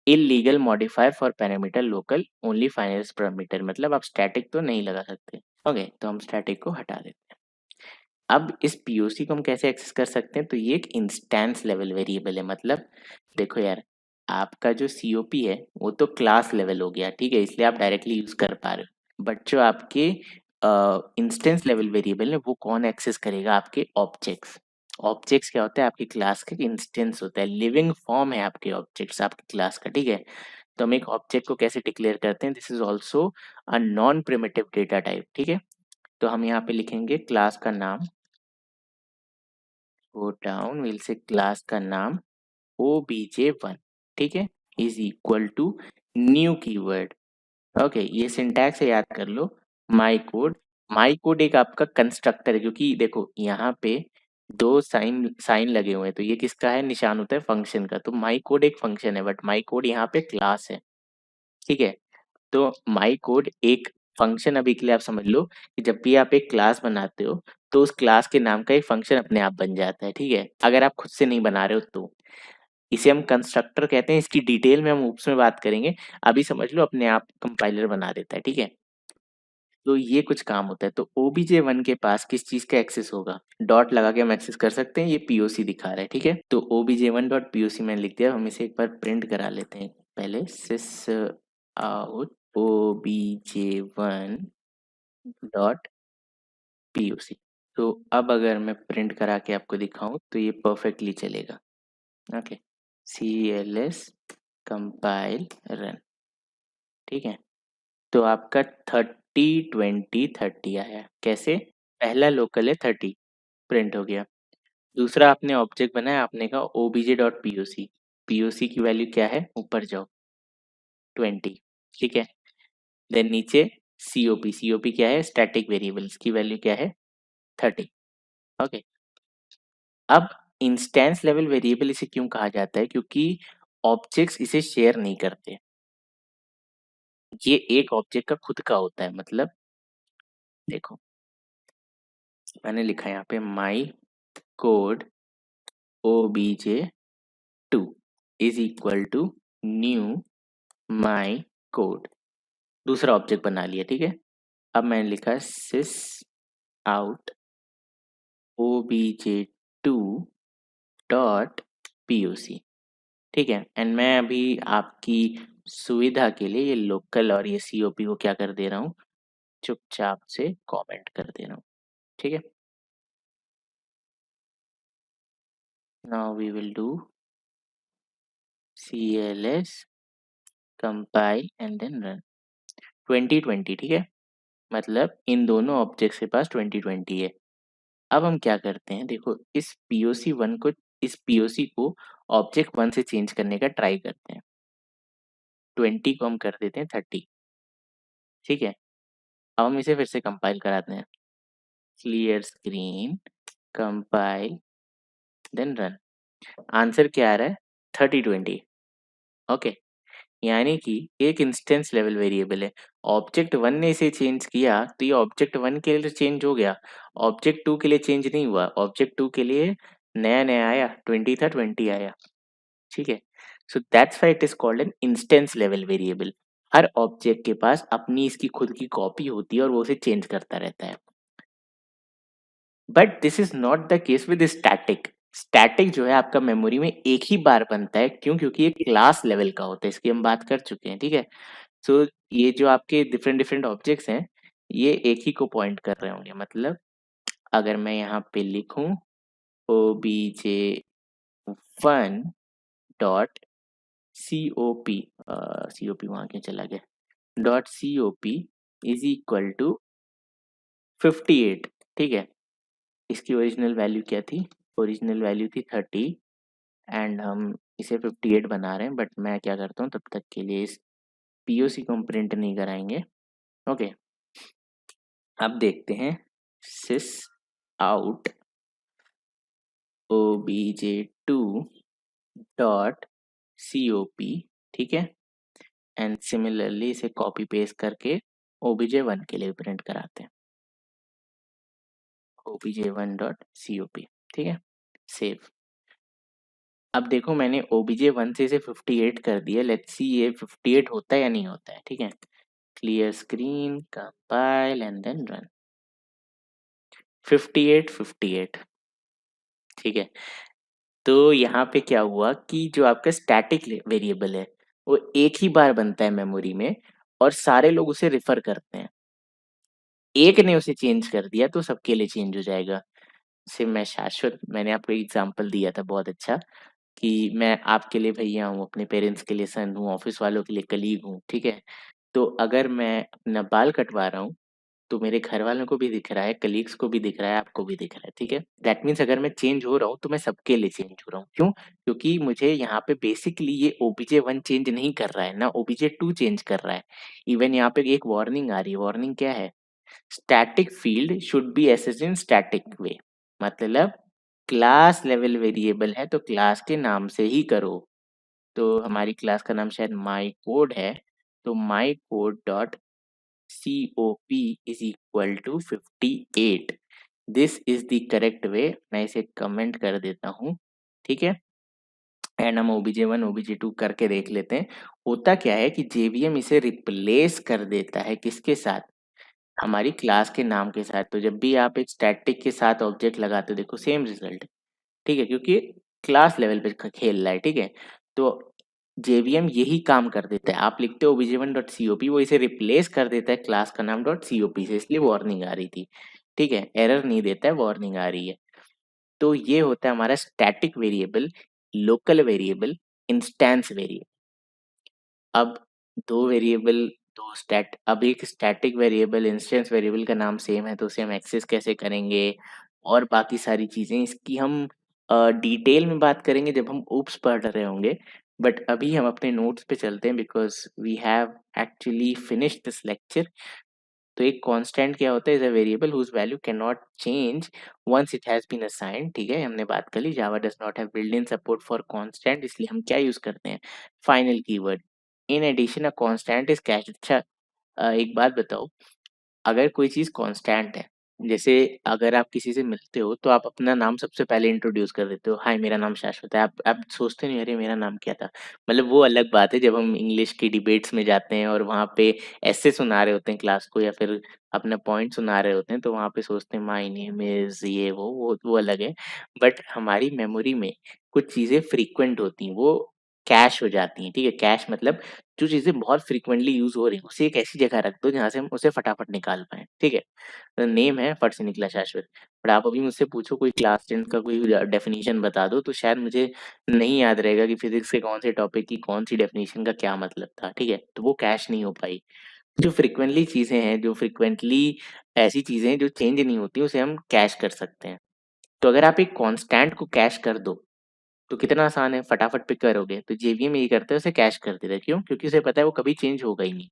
illegal modifier for parameter local only finals parameter, मतलब आप स्टैटिक तो नहीं लगा सकते। ओके, तो हम स्टैटिक को हटा देते हैं। अब इस पीओसी को हम कैसे एक्सेस कर सकते हैं, तो ये एक इंस्टेंस लेवल वेरिएबल है। मतलब देखो यार, आपका जो सीओपी है वो तो क्लास लेवल हो गया, ठीक है, इसलिए आप डायरेक्टली यूज कर पा रहे हो। बट जो आपके इंस्टेंस लेवल वेरिएबल है वो कौन एक्सेस करेगा, आपके ऑब्जेक्ट्स। ऑब्जेक्ट्स क्या होता है, आपकी क्लास का इंस्टेंस होता है, लिविंग फॉर्म है आपके ऑब्जेक्ट्स आपकी क्लास का, ठीक है। तो हम एक ऑब्जेक्ट को कैसे डिक्लेयर करते हैं, this is also a non primitive data type, ठीक है। तो हम यहाँ पे लिखेंगे क्लास का नाम, go down, will say class का नाम obj1, ठीक है, is equal to new keyword. Okay, ये सिंटैक्स है, याद कर लो। माई कोड, माई कोड एक आपका कंस्ट्रक्टर है, क्योंकि देखो यहाँ पे दो साइन साइन लगे हुए हैं, तो ये किसका है, निशान होता है फंक्शन का। तो माई कोड एक फंक्शन है, बट माई कोड यहाँ पे क्लास है, ठीक है। तो माई कोड एक फंक्शन, अभी के लिए आप समझ लो कि जब भी आप एक क्लास बनाते हो तो उस क्लास के नाम का एक फंक्शन अपने आप बन जाता है, ठीक है, अगर आप खुद से नहीं बना रहे हो तो। इसे हम कंस्ट्रक्टर कहते हैं, इसकी डिटेल में हम ऊप्स में बात करेंगे। अभी समझ लो अपने आप कंपाइलर बना देता है, ठीक है। तो ये कुछ काम होता है। तो obj1 के पास किस चीज का एक्सेस होगा, डॉट लगा के हम एक्सेस कर सकते हैं, ये पीओसी दिखा रहा है, ठीक है। तो obj1 डॉट पीओसी मैंने लिख दिया, हम इसे एक बार प्रिंट करा लेते हैं पहले, sys out obj1 dot POC. तो अब अगर मैं प्रिंट करा के आपको दिखाऊं तो ये परफेक्टली चलेगा। ओके, cls कंपाइल रन, ठीक है। तो आपका 30 20 30 आया, कैसे, पहला लोकल है 30, प्रिंट हो गया। दूसरा आपने ऑब्जेक्ट बनाया, आपने कहा obj डॉट पीओसी, पीओसी की वैल्यू क्या है, ऊपर जाओ 20, ठीक है। देन नीचे सीओपी, सीओपी क्या है, स्टैटिक वेरिएबल, इसकी वैल्यू क्या है 30। ओके, अब इंस्टेंस लेवल वेरिएबल इसे क्यों कहा जाता है, क्योंकि ऑब्जेक्ट्स इसे शेयर नहीं करते, ये एक ऑब्जेक्ट का खुद का होता है। मतलब देखो, मैंने लिखा है यहाँ पे my code obj2 is equal to new my code, दूसरा ऑब्जेक्ट बना लिया, ठीक है। अब मैंने लिखा sys out obj2 dot poc, ठीक है। एंड मैं अभी आपकी सुविधा के लिए ये लोकल और ये सीओपी को क्या कर दे रहा हूँ, चुपचाप से कमेंट कर दे रहा हूँ, ठीक है। Now we will do cls compile and then run 2020, ठीक है। मतलब इन दोनों ऑब्जेक्ट्स के पास 2020 है। अब हम क्या करते हैं, देखो इस POC1 को, इस POC को ऑब्जेक्ट 1 से चेंज करने का ट्राई करते हैं। 20 को हम कर देते हैं 30, ठीक है। अब हम इसे फिर से कंपाइल कराते हैं, clear screen, compile, then run. Answer क्या आ रहा है, 30 20। ओके, यानी कि एक इंस्टेंस लेवल वेरिएबल है, ऑब्जेक्ट 1 ने इसे चेंज किया तो ये ऑब्जेक्ट 1 के लिए चेंज हो गया, ऑब्जेक्ट 2 के लिए चेंज नहीं हुआ। ऑब्जेक्ट 2 के लिए नया नया आया, 20 था 20 आया, ठीक है। So that's why it is called an instance level variable. Her object के पास अपनी इसकी खुद की कॉपी होती है और वो उसे चेंज करता रहता है। But this is not the case with static. Static जो है आपका मेमोरी में एक ही बार बनता है, क्यों, क्योंकि ये क्लास लेवल का होता है, इसकी हम बात कर चुके हैं, ठीक है। सो ये जो आपके डिफरेंट डिफरेंट ऑब्जेक्ट्स हैं, ये एक ही को पॉइंट कर रहे होंगे। मतलब अगर मैं यहाँ पे लिखूं obj1 डॉट cop, cop वहाँ क्यों चला गया, dot cop is equal to 58, ठीक है। इसकी ओरिजिनल वैल्यू क्या थी, ओरिजिनल वैल्यू थी 30 एंड हम इसे 58 बना रहे हैं। बट मैं क्या करता हूँ, तब तक के लिए इस पीओसी को हम प्रिंट नहीं कराएंगे। ओके, अब देखते हैं sys out obj2 dot cop, ठीक है। एंड सिमिलरली इसे कॉपी पेस्ट करके obj1 के लिए प्रिंट कराते हैं, obj1 डॉट cop, ठीक है। सेव। अब देखो मैंने obj1 से इसे 58 कर दिया, लेट्स सी ये 58 होता है या नहीं होता है, ठीक है। Clear screen, compile and then run. 58 58, ठीक है। तो यहाँ पे क्या हुआ कि जो आपका स्टैटिक वेरिएबल है वो एक ही बार बनता है मेमोरी में और सारे लोग उसे रेफर करते हैं। एक ने उसे चेंज कर दिया तो सबके लिए चेंज हो जाएगा। जैसे मैं शाश्वत, मैंने आपको एग्जांपल दिया था बहुत अच्छा कि मैं आपके लिए भैया हूँ, अपने पेरेंट्स के लिए सन हूँ, ऑफिस वालों के लिए कलीग हूँ, ठीक है। तो अगर मैं अपना बाल कटवा रहा हूँ तो मेरे घर वालों को भी दिख रहा है, कलीग्स को भी दिख रहा है, आपको भी दिख रहा है, ठीक है। दैट मीन्स अगर मैं चेंज हो रहा हूँ तो मैं सबके लिए चेंज हो रहा हूँ। क्यों? क्योंकि मुझे यहाँ पे बेसिकली ये obj1 चेंज नहीं कर रहा है ना, obj2 चेंज कर रहा है। इवन यहाँ पे एक वार्निंग आ रही है। वार्निंग क्या है? Static field should be accessed in static way. मतलब क्लास लेवल वेरिएबल है तो क्लास के नाम से ही करो। तो हमारी क्लास का नाम शायद माई कोड है, तो my code dot COP is equal to 58। This is the correct way. मैं इसे कमेंट कर देता हूँ, ठीक है। एंड हम OBJ1 OBJ2 करके देख लेते हैं। होता क्या है कि JVM इसे रिप्लेस कर देता है किसके साथ? हमारी क्लास के नाम के साथ। तो जब भी आप एक स्टैटिक के साथ ऑब्जेक्ट लगाते हो देखो सेम रिजल्ट, ठीक है, क्योंकि क्लास लेवल पे खेल रहा है, ठीक है। तो जेवीएम यही काम कर देता है। आप लिखते हो obj1.cop, वो इसे रिप्लेस कर देता है क्लास का नाम .cop से, इसलिए वार्निंग आ रही थी, ठीक है। एरर नहीं देता है, वार्निंग आ रही है। तो ये होता है हमारा static variable, local variable, instance variable. अब दो वेरिएबल, दो स्टैट अब एक स्टैटिक वेरिएबल इंस्टेंस वेरिएबल का नाम सेम है तो उसे हम एक्सेस कैसे करेंगे और बाकी सारी चीजें इसकी हम डिटेल में बात करेंगे जब हम ऊप्स पढ़ रहे होंगे। बट अभी हम अपने नोट्स पे चलते हैं because we have actually finished this lecture. तो एक कांस्टेंट क्या होता है? Is a variable whose value can not change once it has been assigned, ठीक है। हमने बात कर ली Java does not have built in support for constant, इसलिए हम क्या यूज करते हैं? Final keyword. In addition a constant is cache. अच्छा, एक बात बताओ, अगर कोई चीज़ कांस्टेंट है, जैसे अगर आप किसी से मिलते हो तो आप अपना नाम सबसे पहले इंट्रोड्यूस कर देते हो, हाय मेरा नाम शाश्वत है। आप सोचते नहीं अरे मेरा नाम क्या था? मतलब वो अलग बात है जब हम इंग्लिश की डिबेट्स में जाते हैं और वहाँ पे ऐसे सुना रहे होते हैं क्लास को या फिर अपना पॉइंट सुना रहे होते हैं तो वहाँ पे सोचते हैं माय नेम इज़ ये वो अलग है। बट हमारी मेमोरी में कुछ चीज़ें फ्रीक्वेंट होती हैं, वो कैश हो जाती हैं, ठीक है। कैश मतलब जो चीज़ें बहुत फ्रीक्वेंटली यूज़ हो रही हैं, उसे एक ऐसी जगह रख दो जहाँ से हम उसे फटाफट निकाल पाएँ, ठीक है। नेम है फट से निकला शाश्वत, बट आप अभी मुझसे पूछो कोई क्लास 10th का कोई डेफिनेशन बता दो तो शायद मुझे नहीं याद रहेगा कि फिजिक्स के कौन से टॉपिक की कौन सी डेफिनेशन का क्या मतलब था, ठीक है। तो वो कैश नहीं हो पाई। जो फ्रीक्वेंटली चीज़ें हैं, जो फ्रीक्वेंटली ऐसी चीज़ें हैं जो चेंज नहीं होती, उसे हम कैश कर सकते हैं। तो अगर आप एक कांस्टेंट को कैश कर दो तो कितना आसान है, फटाफट पिक करोगे। तो जेवीएम यही करता है, उसे कैश कर देता है। क्यों? क्योंकि उसे पता है वो कभी चेंज होगा ही नहीं।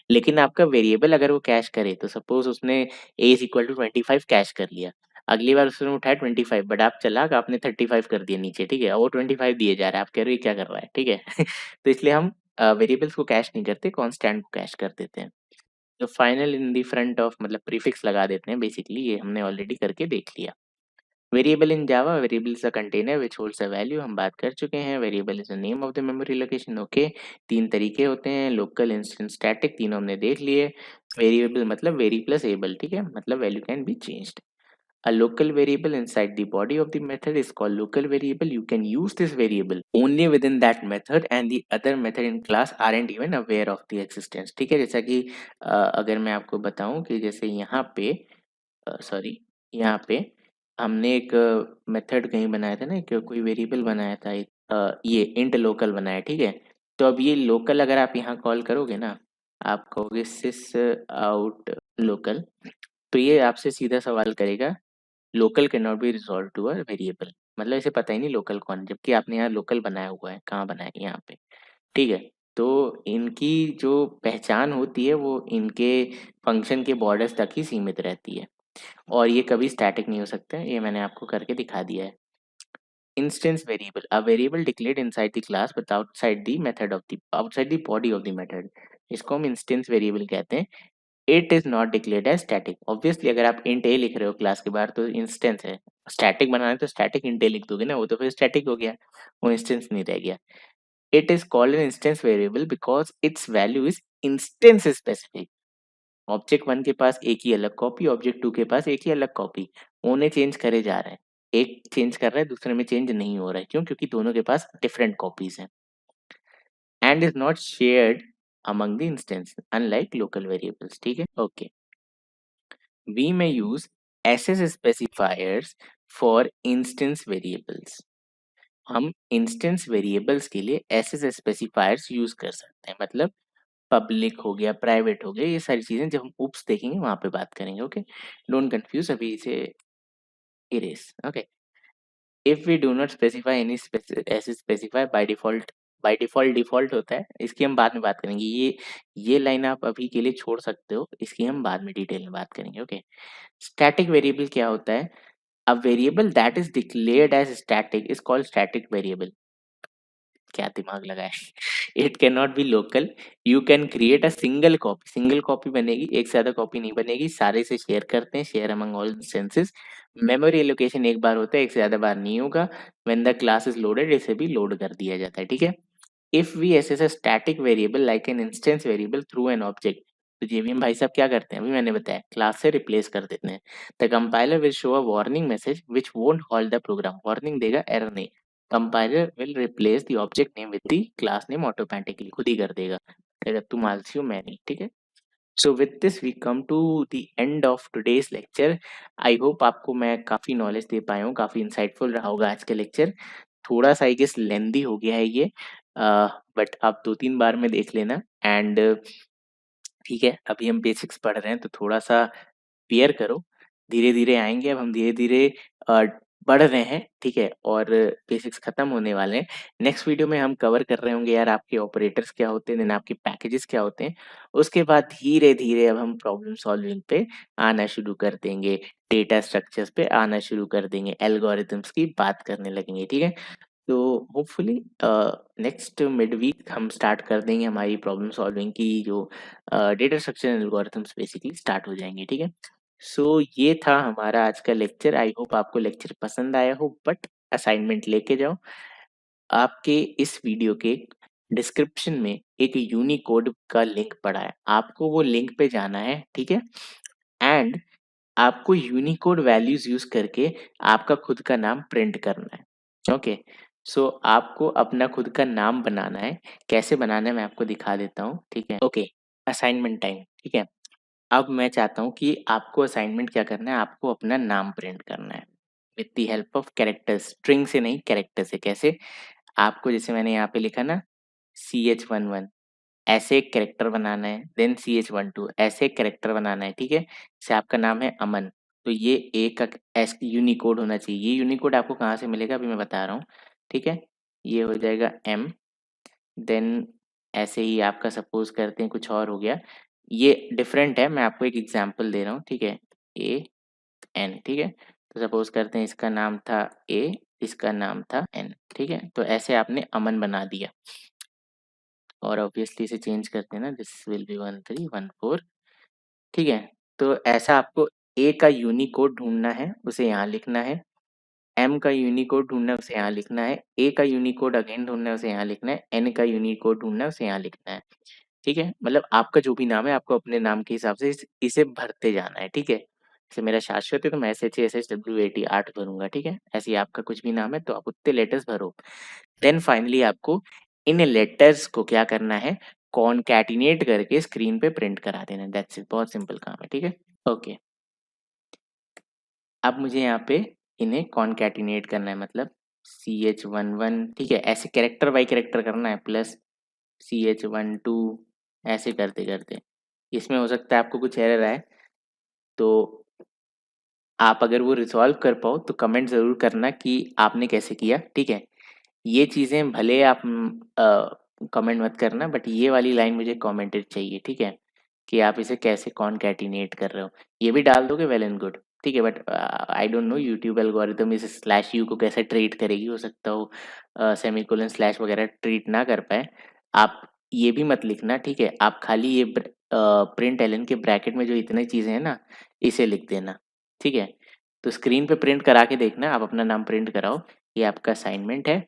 लेकिन आपका वेरिएबल अगर वो कैश करे तो सपोज उसने a is equal to 25 cache कर लिया, अगली बार उसने उठाया 25, बट आप चालाक, आपने 35 कर दिया नीचे, ठीक है। और वो 25 दिए जा रहा है, आप कह रहे हो ये क्या कर रहा है, ठीक है। तो इसलिए हम वेरिएबल्स को कैश नहीं करते, कांस्टेंट को कैश कर देते हैं। तो final in the front of मतलब प्रीफिक्स लगा देते हैं बेसिकली, ये हमने ऑलरेडी करके देख लिया। Variable in Java, variable is a container which holds a value, हम बात कर चुके हैं। Variable is the name of the memory location, okay. तीन तरीके होते हैं, लोकल, इंस्टेंस, स्टैटिक, तीनों हमने देख लिए। वेरिएबल मतलब वेरी प्लस एबल, ठीक है, मतलब value can be changed. A local variable inside the body of the method is called local variable. You can use this variable only within that method and the other method in class aren't even aware of the existence, ठीक है। जैसा कि अगर मैं आपको बताऊं कि जैसे यहाँ पे सॉरी, यहाँ पे हमने एक मेथड कहीं बनाया था ना, कि कोई वेरिएबल बनाया था एक ये इंट लोकल बनाया, ठीक है। तो अब ये लोकल अगर आप यहाँ कॉल करोगे ना, आप कहोगे सिस आउट लोकल, तो ये आपसे सीधा सवाल करेगा local can not be resolve to a variable. मतलब इसे पता ही नहीं लोकल कौन है, जबकि आपने यहाँ लोकल बनाया हुआ है, कहाँ बनाया है? यहाँ पे, ठीक है। तो इनकी जो पहचान होती है वो इनके फंक्शन के बॉर्डर्स तक ही सीमित रहती है और ये कभी स्टैटिक नहीं हो सकते, ये मैंने आपको करके दिखा दिया है। Instance variable, a variable declared inside the class but outside the method of the outside the body of the method, इसको हम इंस्टेंस वेरिएबल कहते हैं। It is not declared as static. Obviously अगर आप इंट ए लिख रहे हो क्लास के बाहर तो इंस्टेंस है, स्टैटिक बनाना है तो स्टैटिक इंट ए लिख दोगे ना, वो तो फिर स्टैटिक हो गया, वो इंस्टेंस नहीं रह गया। It is called an instance variable because it's value is instance specific. Object one के पास एक ही अलग कॉपी, ऑब्जेक्ट टू के पास एक ही अलग कॉपी, उन्हें चेंज करे जा रहा है, एक चेंज कर रहा है दूसरे में चेंज नहीं हो रहा है, क्यों? क्योंकि दोनों के पास डिफरेंट कॉपीज हैं। And is not shared among the instance unlike local variables, ठीक है? Okay, we may use SS specifiers for instance variables। हम इंस्टेंस वेरिएबल्स के लिए एसएस स्पेसिफायर्स यूज कर सकते हैं, मतलब पब्लिक हो गया, प्राइवेट हो गया, ये सारी चीजें जब हम ऊप्स देखेंगे वहां पे बात करेंगे। ओके, डोंट कंफ्यूज, अभी इसे erase. Okay, if we do not specify any access specify by default default होता है, इसकी हम बाद में बात करेंगे। ये लाइन आप अभी के लिए छोड़ सकते हो, इसकी हम बाद में डिटेल में बात करेंगे। ओके, स्टैटिक वेरिएबल क्या होता है? A variable that is declared as static is called static variable. क्या दिमाग लगाया। It can not be local, you can create a single copy बनेगी, एक से ज्यादा कॉपी नहीं बनेगी, सारे से शेयर करते हैं, share among all instances. Memory allocation एक बार होता है, एक से ज्यादा बार नहीं होगा। When the class is loaded, इसे भी लोड कर दिया जाता है, ठीक है? If we access a static variable like an instance variable through an object, तो जेवीएम भाई साहब क्या करते हैं, अभी मैंने बताया, क्लास से रिप्लेस कर देते हैं। The compiler will show a warning message which won't halt the program, warning देगा, एरर नहीं। Compiler will replace the object name with the class name automatically, खुद ही कर देगा, अगर तुम आलसी हो मैं नहीं, ठीक है? So with this we come to the end of today's lecture. I hope आपको मैं काफी नॉलेज दे पाया हूँ, काफी इंसाइटफुल रहा होगा आज का लेक्चर। थोड़ा सा आई गेस लेंदी हो गया है ये, बट आप 2-3 बार में देख लेना। एंड ठीक है, अभी हम बेसिक्स पढ़ रहे हैं तो थोड़ा सा बेयर करो, धीरे-धीरे आएँगे, अब हम धीरे-धीरे अ, बढ़ रहे हैं, ठीक है? और बेसिक्स खत्म होने वाले हैं। नेक्स्ट वीडियो में हम कवर कर रहे होंगे यार आपके ऑपरेटर्स क्या होते हैं, देन आपके पैकेजेस क्या होते हैं। उसके बाद धीरे-धीरे अब हम प्रॉब्लम सॉल्विंग पे आना शुरू कर देंगे, डेटा स्ट्रक्चर्स पे आना शुरू कर देंगे, एल्गोरिथम्स की बात करने लगेंगे, ठीक है? तो होपफुली नेक्स्ट मिड वीक हम स्टार्ट कर देंगे हमारी प्रॉब्लम सॉल्विंग की जो data structure algorithms basically start हो जाएंगे, ठीक है? सो ये था हमारा आज का लेक्चर। आई होप आपको लेक्चर पसंद आया हो, बट असाइनमेंट लेके जाओ। आपके इस वीडियो के डिस्क्रिप्शन में एक यूनिकोड का लिंक पड़ा है, आपको वो लिंक पे जाना है, ठीक है? एंड आपको यूनिकोड वैल्यूज यूज करके आपका खुद का नाम प्रिंट करना है। ओके, सो आपको अपना खुद का नाम बनाना है। कैसे बनाना है मैं आपको दिखा देता हूँ, ठीक है? ओके, असाइनमेंट टाइम, ठीक है? अब मैं चाहता हूँ कि आपको असाइनमेंट क्या करना है, आपको अपना नाम प्रिंट करना है with the help of characters, string से नहीं, कैरेक्टर से। कैसे? आपको जैसे मैंने यहाँ पे लिखा ना, CH11, ऐसे एक कैरेक्टर बनाना है, देन CH12, ऐसे एक कैरेक्टर बनाना है, ठीक है? जैसे आपका नाम है अमन, तो ये ए का एस यूनिकोड होना चाहिए। ये यूनिकोड आपको कहाँ से मिलेगा अभी मैं बता रहा हूँ, ठीक है? ये हो जाएगा M, देन ऐसे ही आपका सपोज करते हैं कुछ और हो गया, ये डिफरेंट है, मैं आपको एक एग्जांपल दे रहा हूँ, ठीक है? AN, ठीक है? तो सपोज करते हैं इसका नाम था A, इसका नाम था N, ठीक है? तो ऐसे आपने अमन बना दिया, और ऑब्वियसली इसे चेंज करते हैं ना, दिस विल बी 1314, ठीक है? तो ऐसा आपको ए का यूनिकोड ढूंढना है, उसे यहाँ लिखना है। एम का यूनिकोड ढूंढना है, उसे यहाँ लिखना है। ए का यूनिकोड अगेन ढूंढना है, उसे यहाँ लिखना है। एन का यूनिकोड ढूंढना है, उसे यहाँ लिखना है, ठीक है? मतलब आपका जो भी नाम है, आपको अपने नाम के हिसाब से इसे भरते जाना है, ठीक है? जैसे मेरा शाश्वत है तो मैं SHASHWAT 8 भरूंगा, ठीक है? ऐसे ही आपका कुछ भी नाम है तो आप उतने लेटर्स भरो। देन फाइनली आपको इन लेटर्स को क्या करना है, कॉनकैटिनेट करके स्क्रीन पे प्रिंट करा देना है। दैट्स इट, बहुत सिंपल काम है, ठीक है? ओके, अब मुझे यहाँ पे इन्हें कॉनकैटिनेट करना है, मतलब CH11, ठीक है? ऐसे कैरेक्टर बाय कैरेक्टर करना है, प्लस CH12, ऐसे करते करते। इसमें हो सकता है आपको कुछ एरर आए, तो आप अगर वो रिसॉल्व कर पाओ तो कमेंट ज़रूर करना कि आपने कैसे किया, ठीक है? ये चीज़ें भले आप कमेंट मत करना, बट ये वाली लाइन मुझे कमेंटेड चाहिए, ठीक है? कि आप इसे कैसे कॉनकैटिनेट कर रहे हो। ये भी डाल दोगे, वेल एंड गुड, ठीक है? But I don't know YouTube algorithm इस स्लैश यू को कैसे ट्रीट करेगी, हो सकता हो सेमीकोलन स्लैश वगैरह ट्रीट ना कर पाए। आप ये भी मत लिखना, ठीक है? आप खाली ये प्रिंट एलन के ब्रैकेट में जो इतनी चीज़ें हैं ना, इसे लिख देना, ठीक है? तो स्क्रीन पे प्रिंट करा के देखना, आप अपना नाम प्रिंट कराओ, ये आपका असाइनमेंट है।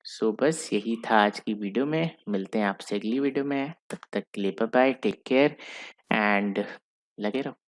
सो बस यही था आज की वीडियो में, मिलते हैं आपसे अगली वीडियो में, तब तक के लिए bye bye, take care and लगे रहो।